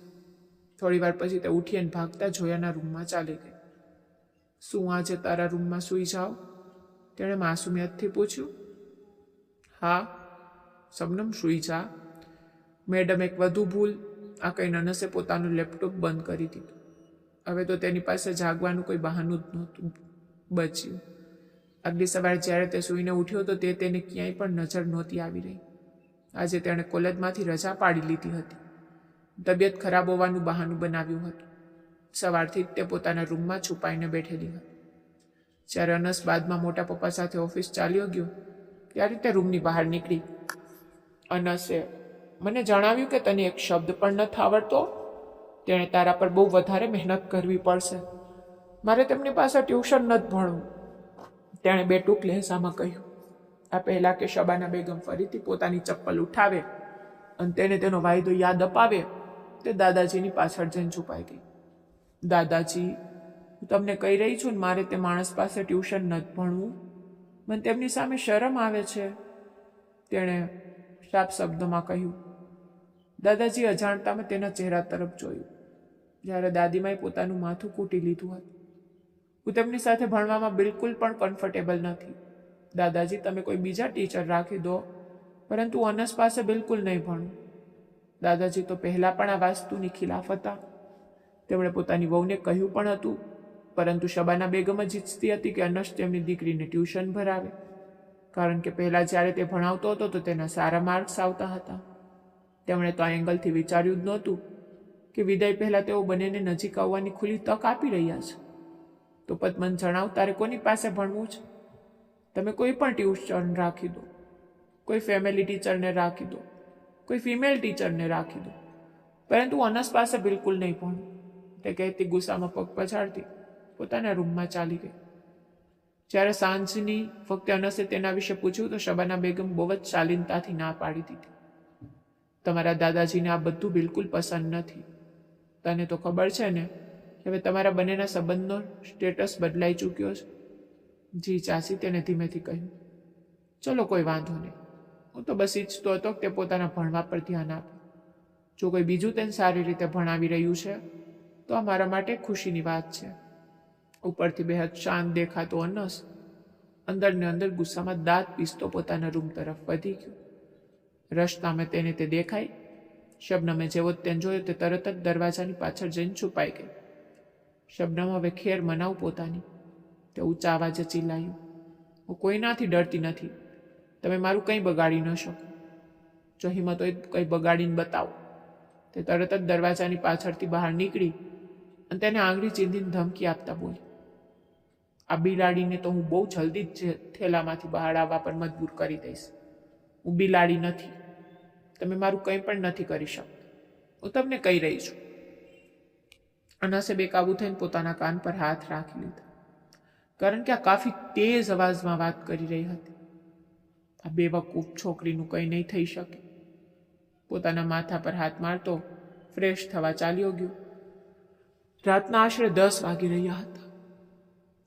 થોડી વાર પછી તે ઉઠી અને ભાગતા જોયાના રૂમમાં ચાલી ગઈ. શું આજે તારા રૂમમાં સૂઈ જાઓ? તેણે માસુમિયતથી પૂછ્યું. હા શબનમ, સૂઈ જા. મેડમ એક વધુ ભૂલ. આ કહીને અનસે પોતાનું લેપટોપ બંધ કરી દીધું. હવે તો તેની પાસે જાગવાનું કોઈ બહાનું જ નહોતું બચ્યું. આગલી સવારે જ્યારે તે સૂઈને ઉઠ્યો તો તેને ક્યાંય પણ નજર નહોતી આવી રહી. આજે તેણે કોલેજમાંથી રજા પાડી લીધી હતી. તબિયત ખરાબ હોવાનું બહાનું બનાવ્યું હતું. સવારથી જ તે પોતાના રૂમમાં છુપાઈને બેઠેલી હતી. જ્યારે અનસ બાદમાં મોટા પપ્પા સાથે ઓફિસ ચાલ્યો ગયો ત્યારે તે રૂમની બહાર નીકળી. અનસે મને જણાવ્યું કે તને એક શબ્દ પણ નથી આવડતો. તેણે તારા પર બહુ વધારે મહેનત કરવી પડશે. મારે તેમની પાસે ટ્યુશન નથી ભણવું, તેણે બે ટૂંક લહેજામાં કહ્યું. આ પહેલાં કે શબાના બેગમ ફરીથી પોતાની ચપ્પલ ઉઠાવે અને તેને તેનો વાયદો યાદ અપાવે તે દાદાજીની પાછળ જઈને છુપાઈ ગઈ. દાદાજી, હું તમને કહી રહી છું ને, મારે તે માણસ પાસે ટ્યુશન નથી ભણવું. મને તેમની સામે શરમ આવે છે, તેણે શાપ શબ્દોમાં કહ્યું. દાદાજી અજાણતામાં તેના ચહેરા તરફ જોયું. જ્યારે દાદીમાએ પોતાનું માથું કૂટી લીધું હતું. હું તેમની સાથે ભણવામાં બિલકુલ પણ કમ્ફર્ટેબલ નથી. દાદાજી, તમે કોઈ બીજા ટીચર રાખી દો, પરંતુ અનસ પાસે બિલકુલ નહીં ભણું. દાદાજી તો પહેલાં પણ આ વાસ્તુની ખિલાફ હતા. તેમણે પોતાની વહુને કહ્યું પણ હતું, પરંતુ શબાના બેગમ જ ઈચ્છતી હતી કે અનસ તેમની દીકરીને ટ્યુશન ભરાવે, કારણ કે પહેલાં જ્યારે તે ભણાવતો હતો તો તેના સારા માર્ક્સ આવતા હતા. તેમણે તો આ એંગલથી વિચાર્યું જ નહોતું કે વિદાય પહેલાં તેઓ બંનેને નજીક આવવાની ખુલ્લી તક આપી રહ્યા છે. તો પદ્મન, જણાવ, તારે કોની પાસે ભણવું છે? તમે કોઈ પણ ટ્યુશન રાખી દો, કોઈ ફેમિલી ટીચરને રાખી દો, કોઈ ફિમેલ ટીચરને રાખી દો, પરંતુ અનસ પાસે બિલકુલ નહીં ભણું, તે કહેતી ગુસ્સામાં પગ પછાડતી પોતાના રૂમમાં ચાલી ગઈ. જ્યારે સાંજની વખતે અનસે તેના વિશે પૂછ્યું તો શબાના બેગમ બહુ જ શાલીનતાથી ના પાડી દીધી. તમારા દાદાજીને આ બધું બિલકુલ પસંદ નથી. તને તો ખબર છે ને, હવે તમારા બંનેના સંબંધનો સ્ટેટસ બદલાઈ ચૂક્યો છે. જી ચાચી, તેને ધીમેથી કહ્યું. ચલો, કોઈ વાંધો નહીં. હું તો બસ ઈચ્છતો હતો કે તે પોતાના ભણવા પર ધ્યાન આપે. જો કોઈ બીજું તેને સારી રીતે ભણાવી રહ્યું છે તો આ મારા માટે ખુશીની વાત છે. ઉપરથી બેહદ શાંત દેખાતો અનસ અંદરને અંદર ગુસ્સામાં દાંત પીસતો પોતાના રૂમ તરફ વધી ગયો. રસ્તામાં તેને તે દેખાઈ. શબનમે જેવો તેને જોયો તે તરત જ દરવાજાની પાછળ જઈને છુપાઈ ગઈ. શબનમ, હવે ખેર મનાવ પોતાની, તે ઊંચા અવાજે ચિલ્લાયું. હું કોઈનાથી ડરતી નથી. તમે મારું કંઈ બગાડી ન શકો. જો હિંમત હોય કંઈ બગાડીને બતાવો. તે તરત જ દરવાજાની પાછળથી બહાર નીકળી અને તેને આંગળી ચીંધીને ધમકી આપતા બોલી. આ બિલાડીને તો હું બહુ જલ્દી જ થેલામાંથી બહાર આવવા પર મજબૂર કરી દઈશ. હું બિલાડી નથી. તમે મારું કંઈ પણ નથી કરી શકતા. હું તમને કહી રહી છું. અનસે બેકાબૂ થઈને પોતાના કાન પર હાથ રાખી લીધા, કારણ કે આ કાફી તેજ અવાજમાં વાત કરી રહી હતી. આ બેવકૂફ છોકરીનું કંઈ નહીં થઈ શકે. પોતાના માથા પર હાથ મારતો ફ્રેશ થવા ચાલ્યો ગયો. રાતના આશરે 10 વાગી રહ્યા હતા.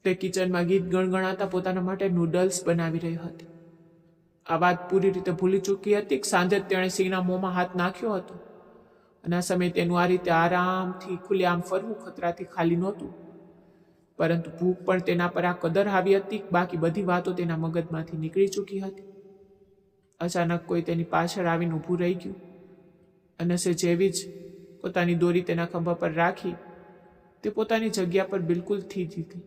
તે કિચનમાં ગીત ગણગણાતા પોતાના માટે નૂડલ્સ બનાવી રહી હતી. આ વાત પૂરી રીતે ભૂલી ચૂકી હતી કે સાંજે જ તેણે સિંહના મોંમાં હાથ નાખ્યો હતો અને આ સમયે તેનું આ રીતે આરામથી ખુલ્લેઆમ ફરવું ખતરાથી ખાલી નહોતું. પરંતુ ભૂખ પણ તેના પર આ કદર હાવી હતી. બાકી બધી વાતો તેના મગજમાંથી નીકળી ચૂકી હતી. અચાનક કોઈ તેની પાછળ આવીને ઊભું રહી ગયું અને સે જેવી જ પોતાની દોરી તેના ખંભા પર રાખી તે પોતાની જગ્યા પર બિલકુલ થી દીધી.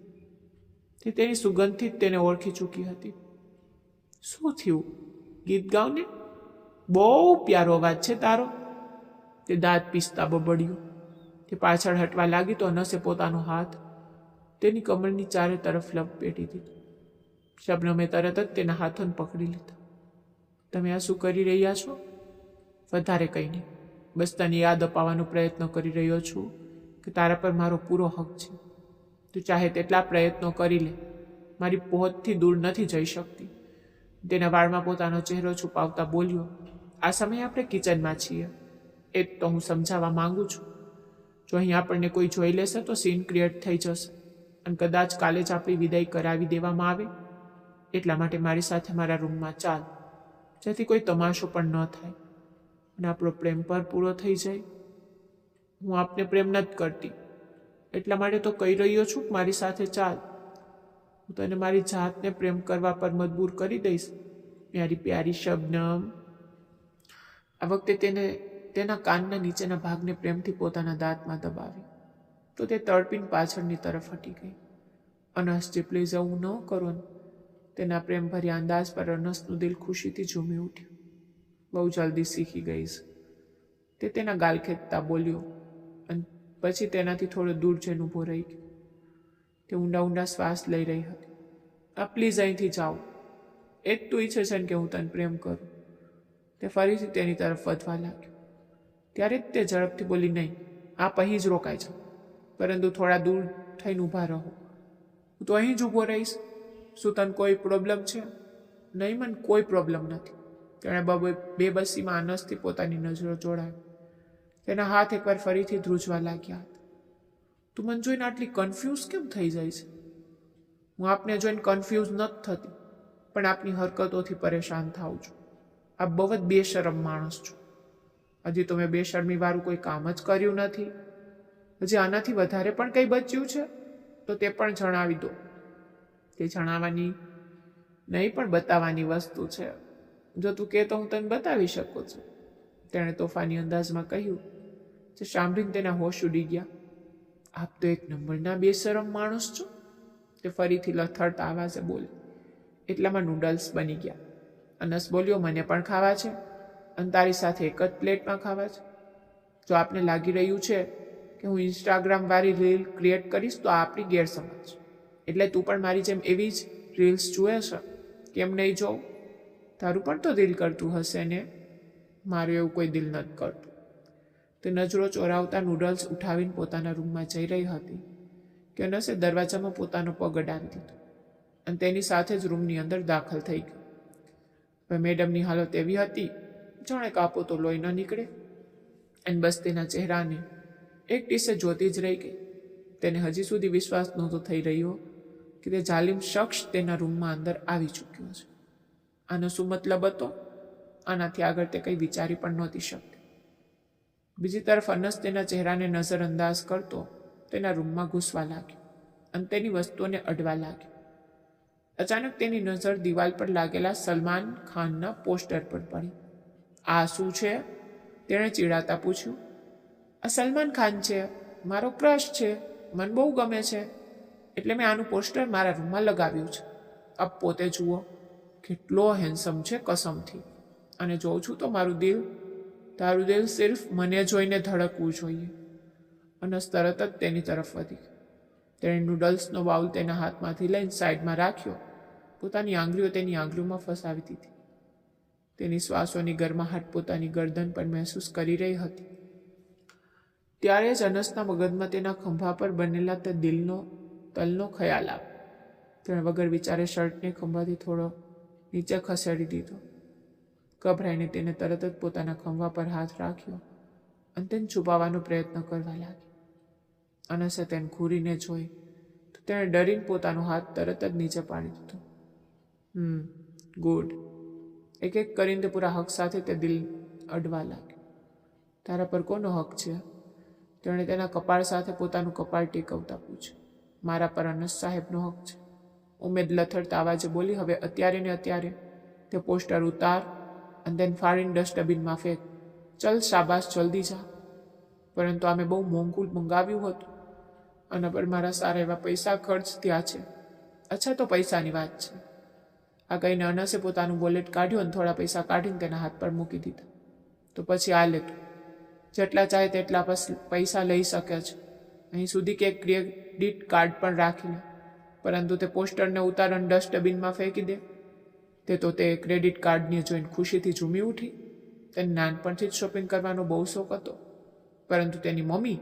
તે તેની સુગંધથી જ તેને ઓળખી ચૂકી હતી. શું થયું? ગીત ગાવને, બહુ પ્યારો અવાજ છે તારો. તે દાંત પીસતા બબડ્યું. તે પાછળ હટવા લાગી તો અનસે પોતાનો હાથ તેની કમરની ચારે તરફ લપેટી દીધો. શબનમે તરત જ તેના હાથોને પકડી લીધા. તમે આ શું કરી રહ્યા છો? વધારે કંઈ નહીં, બસ તને યાદ અપાવવાનો પ્રયત્ન કરી રહ્યો છું કે તારા પર મારો પૂરો હક છે. તું ચાહે તેટલા પ્રયત્નો કરી લે, મારી પહોંચથી દૂર નથી જઈ શકતી. તેના વાળમાં પોતાનો ચહેરો છુપાવતા બોલ્યો, આ સમયે આપણે કિચનમાં છીએ, એ જ તો હું સમજાવવા માંગુ છું. જો અહીં આપણને કોઈ જોઈ લેશે તો સીન ક્રિએટ થઈ જશે અને કદાચ કાલે જ આપણી વિદાય કરાવી દેવામાં આવે. એટલા માટે મારી સાથે મારા રૂમમાં ચાલ, જેથી કોઈ તમાશો પણ ન થાય અને આપણો પ્રેમ પર પૂરો થઈ જાય. હું આપને પ્રેમ નથી કરતી, એટલા માટે તો કહી રહ્યો છું કે મારી સાથે ચાલ. હું તને મારી જાતને પ્રેમ કરવા પર મજબૂર કરી દઈશ, મારી પ્યારી શબનમ. આ વખતે તેને તેના કાનના નીચેના ભાગને પ્રેમથી પોતાના દાંતમાં દબાવી તો તે તડપીને પાછળની તરફ હટી ગઈ. અનસજી પ્લીઝ એવું ન કરો ને. તેના પ્રેમભર્યા અંદાજ પર અનસનું દિલ ખુશીથી ઝૂમી ઉઠ્યું. બહુ જલ્દી શીખી ગઈશ, તે તેના ગાલ ખેંચતા બોલ્યો અને પછી તેનાથી થોડો દૂર જઈને ઊભો રહી ગયો. તે ઊંડા ઊંડા શ્વાસ લઈ રહી હતી. આ પ્લીઝ અહીંથી જાઓ, એ જ તું ઈચ્છે છે કે હું તને પ્રેમ કરું. તે ફરીથી તેની તરફ વધવા લાગ્યો. ત્યારે જ તે ઝડપથી બોલી, નહીં, આપ અહીં જ રોકાય છે, પરંતુ થોડા દૂર થઈને ઊભા રહો. હું તો અહીં જ ઊભો રહીશ. શું તને કોઈ પ્રોબ્લેમ છે? નહીં, મને કોઈ પ્રોબ્લેમ નથી. તેણે બેબસીમાં અનસથી પોતાની નજરો જોડાવી. તેના હાથ એકવાર ફરીથી ધ્રુજવા લાગ્યા હતા. તું મને જોઈને આટલી કન્ફ્યુઝ કેમ થઈ જાય છે? હું આપને જોઈને કન્ફ્યુઝ નથી થતી, પણ આપની હરકતોથી પરેશાન થાઉં છું. આપ બહુ જ બેશરમ માણસ છો. હજી તો મેં બેશરમી વાળું કોઈ કામ જ કર્યું નથી. હજી આનાથી વધારે પણ કંઈ બચ્યું છે તો તે પણ જણાવી દો. તે જણાવવાની નહીં પણ બતાવવાની વસ્તુ છે. જો તું કહે તો હું તને બતાવી શકું છું, તેણે તોફાની અંદાજમાં કહ્યું. જે સાંભળીને તેના હોશ ઉડી ગયા. આપ તો એક નંબરના બેશરમ માણસ છો, તે ફરીથી લથડતા આવાજે બોલી. એટલામાં નૂડલ્સ બની ગયા. અનસ બોલ્યો, મને પણ ખાવા છે અને તારી સાથે એક જ પ્લેટમાં ખાવા છે. જો આપને લાગી રહ્યું છે કે હું ઇન્સ્ટાગ્રામ વાળી રીલ ક્રિએટ કરીશ તો આપણી ગેરસમજ. એટલે તું પણ મારી જેમ એવી જ રીલ્સ જુએ છે? કેમ નહીં જોઉં? તારું પણ તો દિલ કરતું હશે ને? મારું એવું કોઈ દિલ નથી કરતું. તે નજરો ચોરાવતા નૂડલ્સ ઉઠાવીને પોતાના રૂમમાં જઈ રહી હતી કે અનસે દરવાજામાં પોતાનો પગ અડાવી દીધો અને તેની સાથે જ રૂમની અંદર દાખલ થઈ ગયો. હવે મેડમની હાલત એવી હતી જાણે કાપો તો લોહી ન નીકળે અને બસ તેના ચહેરાને એક ટીસે જોતી જ રહી ગઈ. તેને હજી સુધી વિશ્વાસ નહોતો થઈ રહ્યો કે તે જાલિમ શખ્સ તેના રૂમમાં અંદર આવી ચૂક્યો છે. આનો શું મતલબ હતો? આનાથી આગળ તે કંઈ વિચારી પણ નહોતી શકતી. બીજી તરફ અનસ તેના ચહેરાને નજરઅંદાજ કરતો તેના રૂમમાં ઘૂસવા લાગ્યો અને તેની વસ્તુઓને અડવા લાગ્યો. અચાનક તેની નજર દિવાલ પર લાગેલા સલમાન ખાનના પોસ્ટર પર પડી. આ શું છે? તેણે ચીડાતા પૂછ્યું. આ સલમાન ખાન છે, મારો ક્રશ છે, મને બહુ ગમે છે, એટલે મેં આનું પોસ્ટર મારા રૂમમાં લગાવ્યું છે. અબ પોતે જુઓ, કેટલો હેન્ડસમ છે કસમથી. અને જોઉં છું તો તારું દિલ સિર્ફ મને જોઈને ધડકવું જોઈએ. અનસ તરત જ તેની તરફ વધી. તેણે નૂડલ્સનો બાઉલ તેના હાથમાંથી લઈને સાઈડમાં રાખ્યો. પોતાની આંગળીઓ તેની આંગળીઓમાં ફસાવી દીધી. તેની શ્વાસોની ગરમાહટ પોતાની ગરદન પર મહેસૂસ કરી રહી હતી. ત્યારે જ અનસના મગજમાં તેના ખંભા પર બનેલા તે તલનો ખ્યાલ આવ્યો. તેણે વગર વિચારે શર્ટને ખંભાથી થોડો નીચે ખસેડી દીધો. ગભરાઈને તેને તરત જ પોતાના ખંભા પર હાથ રાખ્યો અને તેને છુપાવવાનો પ્રયત્ન કરવા લાગી. અનસે તેને ઘૂરીને જોઈ તો તેણે ડરીને પોતાનો હાથ તરત જ નીચે પાડી દીધો. ગુડ. એક એક કરીને તે પૂરા હક સાથે તે દિલ અડવા લાગ્યો. તારા પર કોનો હક છે? તેણે તેના કપાળ સાથે પોતાનું કપાળ ટેકવતા પૂછ્યું. મારા પર અનસ સાહેબનો હક છે, ઉમેદ લથડતા અવાજે બોલી. હવે અત્યારે ને અત્યારે તે પોસ્ટર ઉતાર અને તેને ફાડીને ડસ્ટબિનમાં ફેંક. ચલ શાબાશ, જલ્દી જા. પરંતુ અમે બહુ મોંઘું મંગાવ્યું હતું અને પર મારા સારા એવા પૈસા ખર્ચ થયા છે. અચ્છા, તો પૈસાની વાત છે. આ કહીને અનસે પોતાનું વોલેટ કાઢ્યું અને થોડા પૈસા કાઢીને તેના હાથ પર મૂકી દીધા. તો પછી આ લે, તું જેટલા ચાહે તેટલા પૈસા લઈ શકે છે. અહીં સુધી કે ક્રેડિટ કાર્ડ પણ રાખી લે, પરંતુ તે પોસ્ટરને ઉતારીને ડસ્ટબિનમાં ફેંકી દે. તે ક્રેડિટ કાર્ડને જોઈને ખુશીથી ઝૂમી ઉઠી. તેને નાનપણથી જ શોપિંગ કરવાનો બહુ શોખ હતો, પરંતુ તેની મમ્મી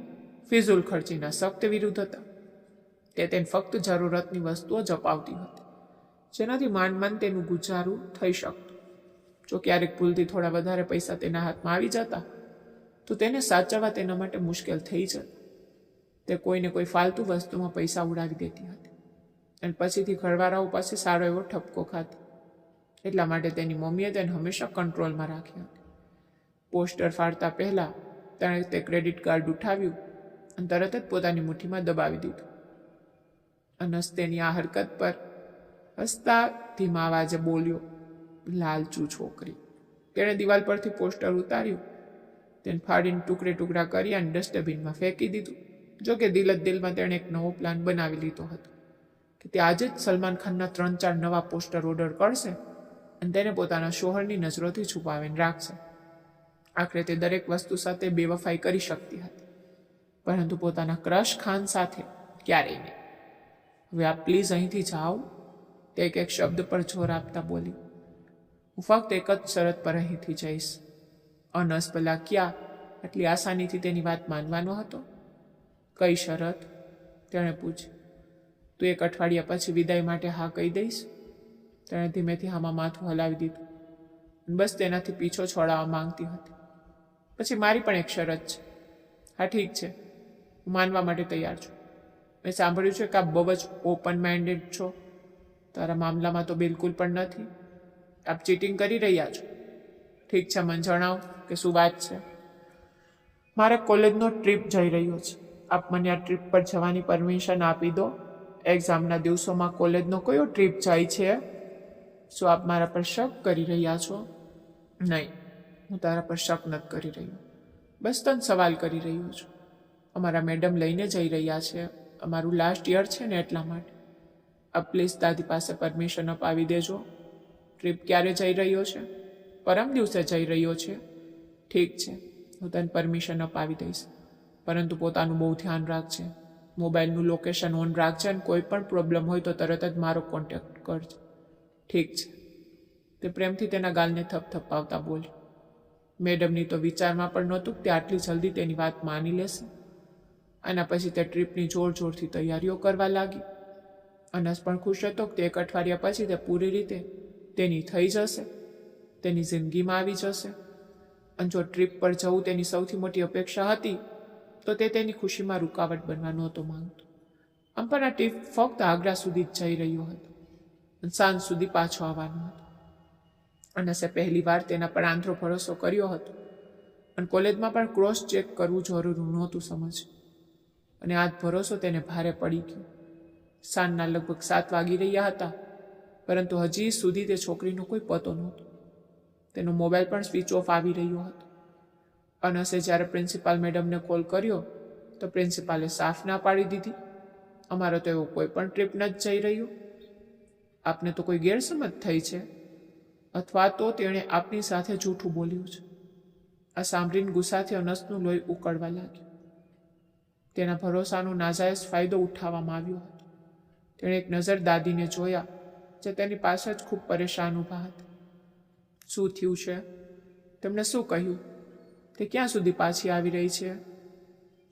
ફિઝુલ ખર્ચીના સખ્ત વિરુદ્ધ હતા. તેને ફક્ત જરૂરતની વસ્તુઓ જ અપાવતી હતી, જેનાથી માંડ તેનું ગુજારું થઈ શકતું. જો ક્યારેક ભૂલથી થોડા વધારે પૈસા તેના હાથમાં આવી જતા તો તેને સાચવવા તેના માટે મુશ્કેલ થઈ જતું. તે કોઈને કોઈ ફાલતુ વસ્તુમાં પૈસા ઉડાવી દેતી હતી અને પછીથી ઘરવાળાઓ પાસે સારો એવો ઠપકો ખાતી. એટલા માટે તેની મમ્મીએ તેને હંમેશા કંટ્રોલમાં રાખી હતી. પોસ્ટર ફાડતા પહેલાં તેણે તે ક્રેડિટ કાર્ડ ઉઠાવ્યું અને તરત જ પોતાની મુઠ્ઠીમાં દબાવી દીધું. અનસ તેની આ હરકત પર હસતા ધીમા અવાજે બોલ્યો, લાલચુ છોકરી. તેણે દિવાલ પરથી પોસ્ટર ઉતાર્યું, તેને ફાડીને ટુકડા કરી અને ડસ્ટબિનમાં ફેંકી દીધું. જોકે દિલમાં તેણે એક નવો પ્લાન બનાવી લીધો હતો કે તે આજે જ સલમાન ખાનના 3-4 નવા પોસ્ટર ઓર્ડર કરશે અને તેને પોતાના શોહરની નજરોથી છુપાવીને રાખશે. આખરે તે દરેક વસ્તુ સાથે બેવફાઈ કરી શકતી હતી, પરંતુ પોતાના ક્રશ ખાન સાથે ક્યારેય નહીં. હવે આપ પ્લીઝ અહીંથી જાઓ, તે એક શબ્દ પર જોર આપતા બોલી. હું ફક્ત એક જ શરત પર અહીંથી જઈશ. અનસ ભલા ક્યાં આટલી આસાનીથી તેની વાત માનવાનો હતો? કઈ શરત? તેણે પૂછ્યું. તું 1 અઠવાડિયા પછી વિદાય માટે હા કહી દઈશ? તેણે ધીમેથી હામાં માથું હલાવી દીધું. બસ તેનાથી પીછો છોડાવવા માંગતી હતી. પછી મારી પણ એક શરત છે. હા ઠીક છે, હું માનવા માટે તૈયાર છું. મેં સાંભળ્યું છે કે આપ બહુ જ ઓપન માઇન્ડેડ છો. તારા મામલામાં તો બિલકુલ પણ નથી. આપ ચીટિંગ કરી રહ્યા છો. ઠીક છે, મને જણાવ કે શું વાત છે. મારે કોલેજનો ટ્રીપ જઈ રહ્યો છે. આપ મને આ ટ્રીપ પર જવાની પરમિશન આપી દો. એક્ઝામના દિવસોમાં કોલેજનો કયો ટ્રીપ જાય છે? શું આપ મારા પર શક કરી રહ્યા છો? નહીં, હું તારા પર શક નથી કરી રહ્યો. બસ તને સવાલ કરી રહ્યો છું. અમારા મેડમ લઈને જઈ રહ્યા છે. અમારું લાસ્ટ યર છે ને, એટલા માટે. આપ પ્લીઝ દાદી પાસે પરમિશન અપાવી દેજો. ટ્રીપ ક્યારે જઈ રહ્યો છે? પરમ દિવસે જઈ રહ્યો છે. ઠીક છે, હું તને પરમિશન અપાવી દઈશ, પરંતુ પોતાનું બહુ ધ્યાન રાખજે. મોબાઈલનું લોકેશન ઓન રાખજે અને કોઈ પણ પ્રોબ્લેમ હોય તો તરત જ મારો કોન્ટેક્ટ કરજે. ઠીક છે, તે પ્રેમથી તેના ગાલને થપથપાવતા બોલી. મેડમની તો વિચારમાં પણ નહોતું કે તે આટલી જલ્દી તેની વાત માની લેશે. આના પછી તે ટ્રીપની જોરથી તૈયારીઓ કરવા લાગી. અનસ પણ ખુશ હતો કે 1 અઠવાડિયા પછી તે પૂરી રીતે તેની થઈ જશે, તેની જિંદગીમાં આવી જશે. અને જો ટ્રીપ પર જવું તેની સૌથી મોટી અપેક્ષા હતી, તો તે તેની ખુશીમાં રૂકાવટ બનવા નહોતો માંગતો. આમ પણ આ ટ્રીપ ફક્ત આગ્રા સુધી જ જઈ રહ્યો હતો અને સાંજ સુધી પાછો આવવાનો હતો. અનસે પહેલીવાર તેના પર આંધળો ભરોસો કર્યો હતો અને કોલેજમાં પણ ક્રોસ ચેક કરવું જરૂરી નહોતું સમજ્યું. અને આ ભરોસો તેને ભારે પડી ગયો. સાંજના લગભગ 7 વાગી રહ્યા હતા, પરંતુ હજી સુધી તે છોકરીનો કોઈ પતો નહોતો. તેનો મોબાઈલ પણ સ્વિચ ઓફ આવી રહ્યો હતો. અનસે જ્યારે પ્રિન્સિપાલ મેડમને કોલ કર્યો તો પ્રિન્સિપાલે સાફ ના પાડી દીધી. અમારો તો એવો કોઈ પણ ટ્રીપ ન જઈ રહ્યો. આપને તો કોઈ ગેરસમજ થઈ છે, અથવા તો તેણે આપની સાથે જૂઠું બોલ્યું છે. આ સાંભળીને ગુસ્સાથી અનસનું લોહી ઉકળવા લાગ્યું. તેના ભરોસાનો નાજાયજ ફાયદો ઉઠાવવામાં આવ્યો હતો. તેણે એક નજર દાદીને જોયા, જે તેની પાસે જ ખૂબ પરેશાન ઊભા હતા. શું થયું છે? તેમણે શું કહ્યું? તે ક્યાં સુધી પાછી આવી રહી છે?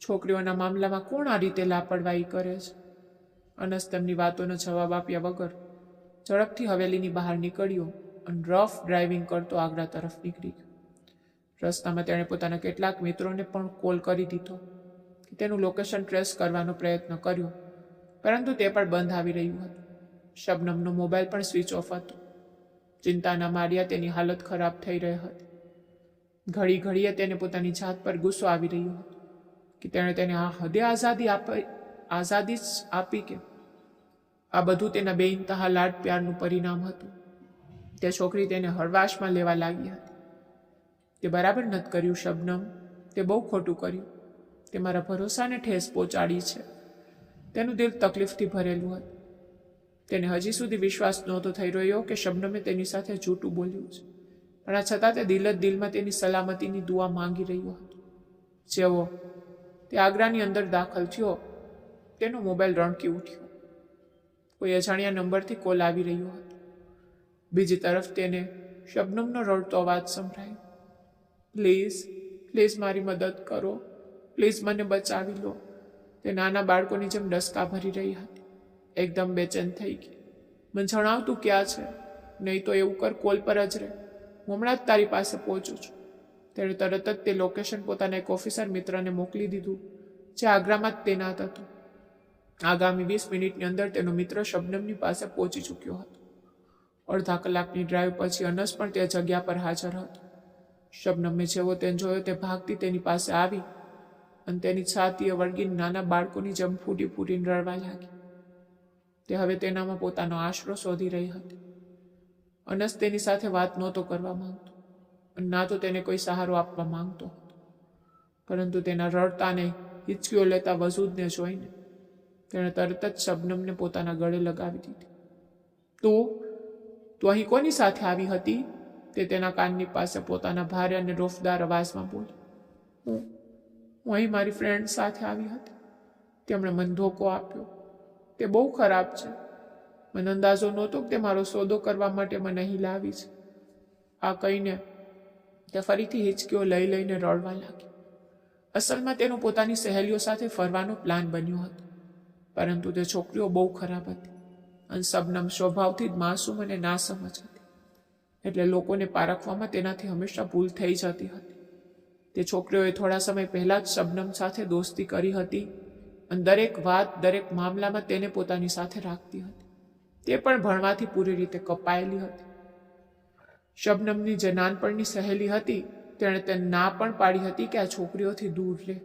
છોકરીઓના મામલામાં કોણ આ રીતે લાપરવાહી કરે છે? અનસ તેમની વાતોનો જવાબ આપ્યા વગર ઝડપથી હવેલીની બહાર નીકળ્યો અને રફ ડ્રાઇવિંગ કરતો આગ્રા તરફ નીકળી ગયો. રસ્તામાં તેણે પોતાના કેટલાક મિત્રોને પણ કોલ કરી દીધો કે તેનું લોકેશન ટ્રેસ કરવાનો પ્રયત્ન કર્યો, પરંતુ તે પણ બંધ આવી રહ્યું હતું. શબનમનો મોબાઈલ પણ સ્વિચ ઓફ હતો. ચિંતાના માર્યા તેની હાલત ખરાબ થઈ રહી હતી. ઘડી ઘડીએ તેને પોતાની જાત પર ગુસ્સો આવી રહ્યો હતો કે તેણે તેને આ હદે આઝાદી જ આપી કે આ બધું તેના બેઇંતહા લાડ પ્યારનું પરિણામ હતું. તે છોકરી તેને હળવાશમાં લેવા લાગી હતી. તે બરાબર નથી કર્યું શબનમ, તે બહુ ખોટું કર્યું. તે મારા ભરોસાને ઠેસ પહોંચાડી છે. તેનું દિલ તકલીફથી ભરેલું હતું. તેને હજી સુધી વિશ્વાસ નહોતો થઈ રહ્યો કે શબનમે તેની સાથે જૂઠું બોલ્યું છે, પણ આ છતાં તે દિલ જ દિલમાં તેની સલામતીની દુઆ માંગી રહ્યો હતો. જેવો તે આગ્રાની અંદર દાખલ થયો, તેનો મોબાઈલ રણકી ઉઠ્યો. કોઈ અજાણ્યા નંબરથી કોલ આવી રહ્યો હતો. બીજી તરફ તેને શબનમનો રડતો અવાજ સંભળાયો. પ્લીઝ પ્લીઝ મારી મદદ કરો, પ્લીઝ મને બચાવી લો. તે નાના બાળકોની જેમ ડસકા ભરી રહી હતી. એકદમ બેચેન થઈ ગઈ. મને જણાવ તું ક્યાં છે, નહીં તો એવું કર કોલ પર જ રહે, હું હમણાં જ તારી પાસે પહોંચું છું. તેણે તરત જ તે લોકેશન પોતાના એક ઓફિસર મિત્રને મોકલી દીધું, જે આગ્રામાં જ તૈનાત હતો. આગામી 20 મિનિટની અંદર તેનો મિત્ર શબનમની પાસે પહોંચી ચૂક્યો હતો. અડધા કલાકની ડ્રાઈવ પછી અનસ પણ તે જગ્યા પર હાજર હતો. શબનમે જેવો તેને જોયો તે ભાગતી તેની પાસે આવી અને તેની છાતીએ વળગીને નાના બાળકોની જેમ ફૂટી ફૂટીને રડવા લાગી. તે હવે તેનામાં પોતાનો આશરો શોધી રહી હતી. અનસ તેની સાથે વાત નહોતો કરવા માંગતો અને ના તો તેને કોઈ સહારો આપવા માંગતો હતો. પરંતુ તેના રડતાને હિચકીઓ લેતા વજૂદને જોઈને તેણે તરત જ શબનમને પોતાના ગળે લગાવી દીધી. તું અહીં કોની સાથે આવી હતી? તે તેના કાનની પાસે પોતાના ભારે અને રોફદાર અવાજમાં બોલી. હું અહીં મારી ફ્રેન્ડ સાથે આવી હતી. તેમણે મને ધોકો આપ્યો. તે બહુ ખરાબ છે. મને અંદાજો નહોતો કે તે મારો સોદો કરવા માટે મને અહીં લાવી છે. આ કહીને તે ફરીથી હિચકીઓ લઈ લઈને રડવા લાગી. અસલમાં તેનો પોતાની સહેલીઓ સાથે ફરવાનો પ્લાન બન્યો હતો, પરંતુ તે છોકરીઓ બહુ ખરાબ હતી અને શબનમ સ્વભાવથી જ માસૂમ અને નાસમજ હતી. એટલે લોકોને પારખવામાં તેનાથી હંમેશા ભૂલ થઈ જતી હતી. તે છોકરીઓએ થોડા સમય પહેલા જ શબનમ સાથે દોસ્તી કરી હતી અને દરેક વાત, દરેક મામલામાં તેને પોતાની સાથે રાખતી હતી. તે પણ ભણવાથી પૂરી રીતે કપાયેલી હતી. શબનમની જે નાનપણની સહેલી હતી, તેણે તેને ના પણ પાડી હતી કે આ છોકરીઓથી દૂર રહે.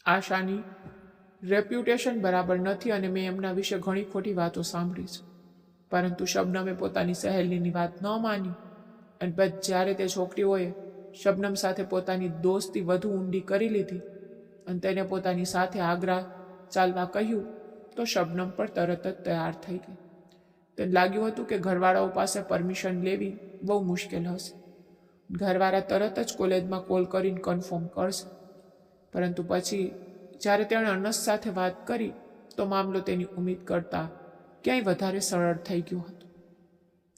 આશાની રેપ્યુટેશન બરાબર નથી અને મેં એમના વિશે ઘણી ખોટી વાતો સાંભળી છે. પરંતુ શબનમે પોતાની સહેલીની વાત ન માની અને પછી જ્યારે તે છોકરીઓએ શબનમ સાથે પોતાની દોસ્તી વધુ ઊંડી કરી લીધી અને તેને પોતાની સાથે આગ્રા ચાલવા કહ્યું, તો શબનમ પણ તરત જ તૈયાર થઈ ગઈ. તેને લાગ્યું હતું કે ઘરવાળાઓ પાસે પરમિશન લેવી બહુ મુશ્કેલ હશે. ઘરવાળા તરત જ કોલેજમાં કોલ કરીને કન્ફર્મ કરશે. પરંતુ પછી જ્યારે તેણે અનસ સાથે વાત કરી, તો મામલો તેની ઉમ્મીદ કરતાં ક્યાંય વધારે સરળ થઈ ગયો હતો.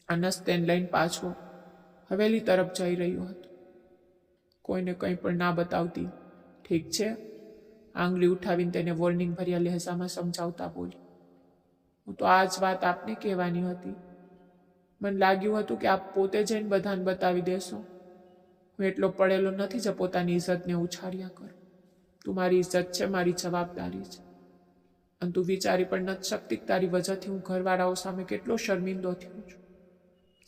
અનસ તેને લઈને પાછો હવેલી તરફ જઈ રહ્યો હતો. કોઈને કંઈ પણ ના બતાવતી, ઠીક છે? આંગળી ઉઠાવીને તેને વોર્નિંગ ભર્યા લહેજામાં સમજાવતા બોલી. હું તો આ જ વાત આપને કહેવાની હતી. મને લાગ્યું હતું કે આપ પોતે જઈને બધાને બતાવી દેશો. હું એટલો પડેલો નથી જે પોતાની ઇજ્જતને ઉછાળ્યા કરું. તું મારી ઇજ્જત છે, મારી જવાબદારી છે. અને તું વિચારી પણ નથી શકતી તારી વજહથી હું ઘરવાળાઓ સામે કેટલો શર્મિંદો થયો છું.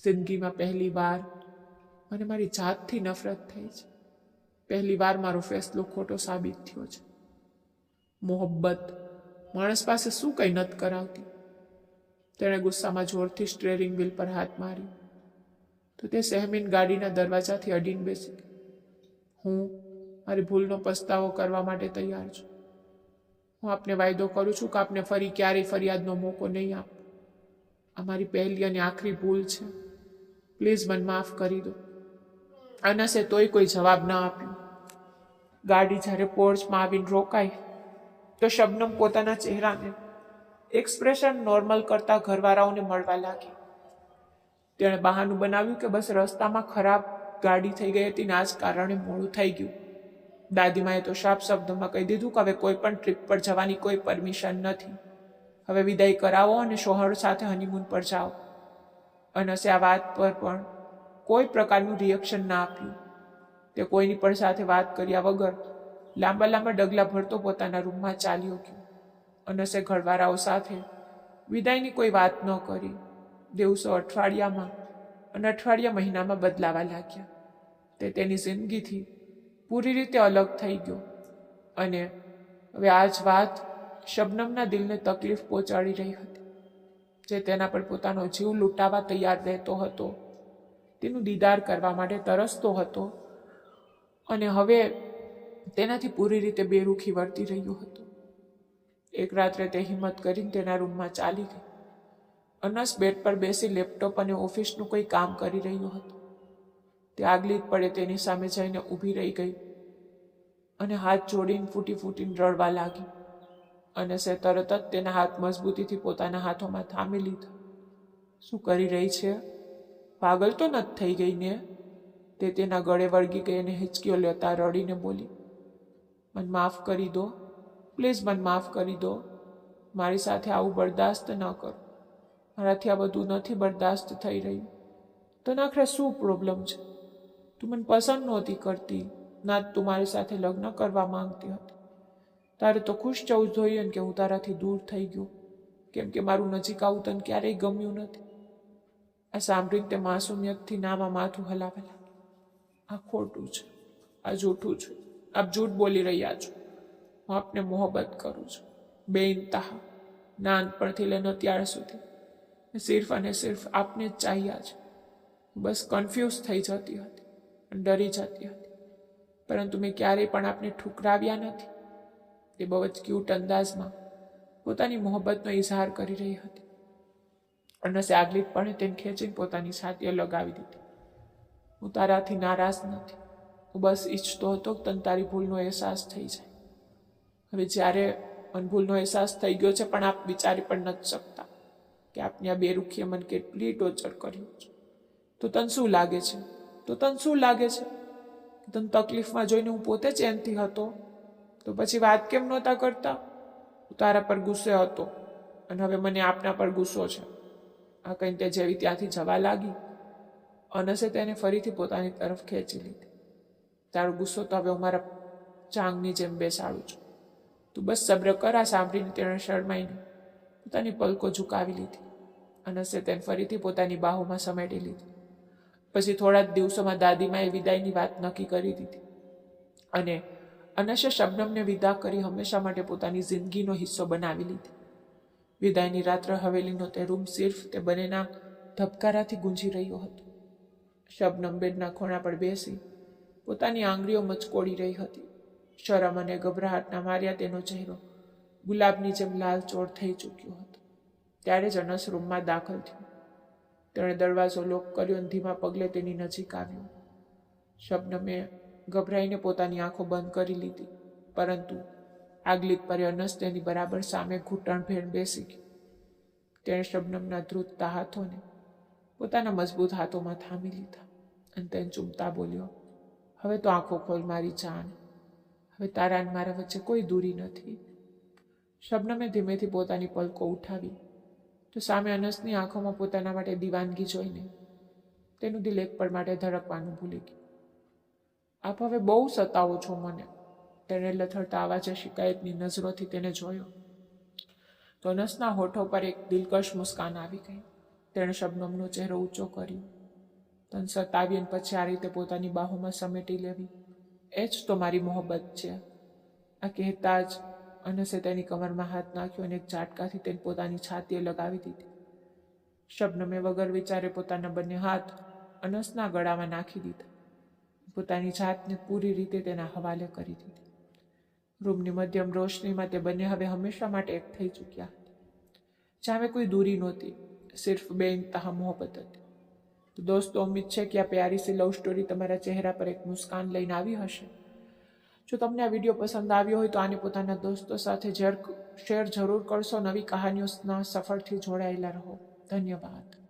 જિંદગીમાં પહેલી વાર મને મારી જાતથી નફરત થઈ છે. પહેલી વાર મારો ફેસલો ખોટો સાબિત થયો છે. મોહબ્બત માણસ પાસે શું કંઈ નથી કરાવતી. તેણે ગુસ્સામાં જોરથી સ્ટીયરિંગ વ્હીલ પર હાથ માર્યો તો તે સહેમીન ગાડીના દરવાજાથી અડીને બેસી ગઈ. હું મારી ભૂલનો પસ્તાવો કરવા માટે તૈયાર છું. હું આપને વાયદો કરું છું કે આપને ફરી ક્યારેય ફરિયાદનો મોકો નહીં આપું. આ મારી પહેલી અને આખરી ભૂલ છે. પ્લીઝ મને માફ કરી દો. અનસે તોય કોઈ જવાબ ના આપ્યો. ગાડી જ્યારે પોર્ચમાં આવીને રોકાઈ તો શબનમ પોતાના ચહેરાને એક્સપ્રેશન નોર્મલ કરતા ઘરવાળાઓને મળવા લાગી. તેણે બહાનું બનાવ્યું કે બસ રસ્તામાં ખરાબ ગાડી થઈ ગઈ હતી ને આ જ કારણે મોડું થઈ ગયું. દાદીમાએ તો સાફ શબ્દોમાં કહી દીધું કે હવે કોઈ પણ ટ્રીપ પર જવાની કોઈ પરમિશન નથી. હવે વિદાય કરાવો અને શોહર સાથે હનીમૂન પર જાઓ. અનસે આ વાત પર પણ કોઈ પ્રકારનું રિએક્શન ના આપ્યું. તે કોઈની પણ સાથે વાત કર્યા વગર લાંબા લાંબા ડગલા ભરતો પોતાના રૂમમાં ચાલ્યો ગયો. અનસે ઘરવાળાઓ સાથે વિદાયની કોઈ વાત ન કરી. દિવસો અઠવાડિયામાં અને અઠવાડિયા મહિનામાં બદલાવા લાગ્યા. તે તેની જિંદગીથી પૂરી રીતે અલગ થઈ ગયો અને હવે આ જ વાત શબનમના દિલને તકલીફ પહોંચાડી રહી હતી. જે તેના પર પોતાનો જીવ લૂંટાવા તૈયાર રહેતો હતો, તેનું દીદાર કરવા માટે તરસતો હતો અને હવે તેનાથી પૂરી રીતે બેરુખી વર્તી રહ્યો હતો. એક રાત્રે તે હિંમત કરીને તેના રૂમમાં ચાલી ગઈ. અનસ બેડ પર બેસી લેપટોપ અને ઓફિસનું કોઈ કામ કરી રહ્યો હતો. તે આગલી જ પડે તેની સામે જઈને ઊભી રહી ગઈ અને હાથ જોડીને ફૂટી ફૂટીને રડવા લાગી. અનસે તરત જ તેના હાથ મજબૂતીથી પોતાના હાથોમાં થામી લીધા. શું કરી રહી છે? પાગલ તો નથી થઈ ગઈ ને? તે તેના ગળે વળગી ગઈ અને હિંચકીઓ લેતા રડીને બોલી, મને માફ કરી દો, પ્લીઝ મને માફ કરી દો. મારી સાથે આવું બરદાસ્ત ન કરો. મારાથી આ બધું નથી બરદાસ્ત થઈ રહ્યું. તને આખરે શું પ્રોબ્લેમ છે? તું મને પસંદ નહોતી કરતી, ના જ તું મારી સાથે લગ્ન કરવા માંગતી હતી. તારે તો ખુશ જવું જોઈએ કે હું તારાથી દૂર થઈ ગયો, કેમ કે મારું નજીક આવું તને ક્યારેય ગમ્યું નથી. આ સાંભળીને તે માસુમિયતથી નામાં માથું હલાવે લાગી. આ ખોટું છે, આ જૂઠું છે. આપ જૂઠ બોલી રહ્યા છો. હું આપને મોહબ્બત કરું છું, બેઇંતહા, નાનપણથી લઈને અત્યાર સુધી. સિર્ફ અને સિર્ફ આપને જ ચાહ્યા છે. બસ કન્ફ્યુઝ થઈ જતી હતી અને ડરી જતી હતી, પરંતુ મેં ક્યારેય પણ આપને ઠુકરાવ્યા નથી. તે બહુ જ ક્યુટ અંદાજમાં પોતાની મોહબ્બતનો ઇઝહાર કરી રહી હતી. અનસે આગલી પણ તેને ખેંચીને પોતાની છાતીએ લગાવી દીધી. હું તારાથી નારાજ નથી. હું બસ ઈચ્છતો હતો કે તને તારી ભૂલનો અહેસાસ થઈ જાય. હવે જ્યારે મને ભૂલનો અહેસાસ થઈ ગયો છે, પણ આપ વિચારી પણ નથી શકતા કે આપની આ બેરુખીએ મને કેટલી ટોર્ચર કર્યું છે. તો તને શું લાગે છે? તને તકલીફમાં જોઈને હું પોતે ચેનથી હતો? તો પછી વાત કેમ નહોતા કરતા? હું તારા પર ગુસ્સે હતો અને હવે મને આપના પર ગુસ્સો છે. આ કહીને તે જેવી ત્યાંથી જવા લાગી. અનસે તેને ફરીથી પોતાની તરફ ખેંચી લીધી. તારો ગુસ્સો તો હવે હું મારા ચાંગની જેમ બેસાડું છું. તું બસ સબ્ર કર. આ સાંભળીને તેણે શરમાઈને પોતાની પલકો ઝુકાવી લીધી. અનસે તેને ફરીથી પોતાની બાહોમાં સમેટી લીધી. પછી થોડા જ દિવસોમાં દાદીમાએ વિદાયની વાત નક્કી કરી દીધી અને અનસે શબનમને વિદા કરી હંમેશા માટે પોતાની જિંદગીનો હિસ્સો બનાવી લીધી. વિદાયની રાત્રે હવેલીનો તે રૂમ સિર્ફ તે બંનેના ધબકારાથી ગુંજી રહ્યો હતો. શબનમ બેડના ખૂણા પર બેસી પોતાની આંગળીઓ મચકોડી રહી હતી. શરમ અને ગભરાટના માર્યા તેનો ચહેરો ગુલાબની જેમ લાલચોળ થઈ ચૂક્યો હતો. ત્યારે જ અનસ રૂમમાં દાખલ થયો. તેણે દરવાજો લોક કર્યો અને ધીમા પગલે તેની નજીક આવ્યો. શબનમે ગભરાઈને પોતાની આંખો બંધ કરી લીધી, પરંતુ આગલી જ પરે અનસ તેની બરાબર સામે ઘૂંટણ ભેર બેસી ગયો. તેણે શબનમના ધ્રુજતા હાથોને પોતાના મજબૂત હાથોમાં થામી લીધા અને તેને ચૂમતા બોલ્યો, હવે તો આંખો ખોલ મારી જાન. હવે તારા અને મારા વચ્ચે કોઈ દૂરી નથી. શબનમે ધીમેથી પોતાની પલકો ઉઠાવી તો સામે અનસની આંખોમાં પોતાના માટે દીવાનગી જોઈને તેનું દિલ એક પળ માટે ધડકવાનું ભૂલી ગયું. આપ હવે બહુ સતાવો છો મને. તેણે લથડતા અવાજે શિકાયતની નજરોથી તેને જોયો તો અનસના હોઠો પર એક દિલકશ મુસ્કાન આવી ગઈ. તેણે શબનમનો ચહેરો ઊંચો કર્યો. તને સતાવી અને પછી આ રીતે પોતાની બાહોમાં સમેટી લેવી, એ જ તો મારી મોહબ્બત છે. આ કહેતા જ અનસે તેની કમરમાં હાથ નાખ્યો અને એક ઝાટકાથી તેને પોતાની છાતીએ લગાવી દીધી. શબનમે વગર વિચારે પોતાના બંને હાથ અનસના ગળામાં નાખી દીધા. પોતાની જાતને પૂરી રીતે તેના હવાલે કરી દીધી. રૂમની મધ્યમ રોશનીમાં તે બંને હવે હંમેશા માટે એક થઈ ચૂક્યા હતા. જાણે કોઈ દૂરી નહોતી, સિર્ફ બેઇંતહા મોહબ્બત હતી. તો દોસ્તો, ઉમ્મીદ છે કે આ પ્યારી સી લવ સ્ટોરી તમારા ચહેરા પર એક મુસ્કાન લઈને આવી હશે. જો તમને આ વિડીયો પસંદ આવ્યો હોય તો આને પોતાના દોસ્તો સાથે શેર જરૂર કરશો. નવી કહાનીઓના સફરથી જોડાયેલા રહો. ધન્યવાદ.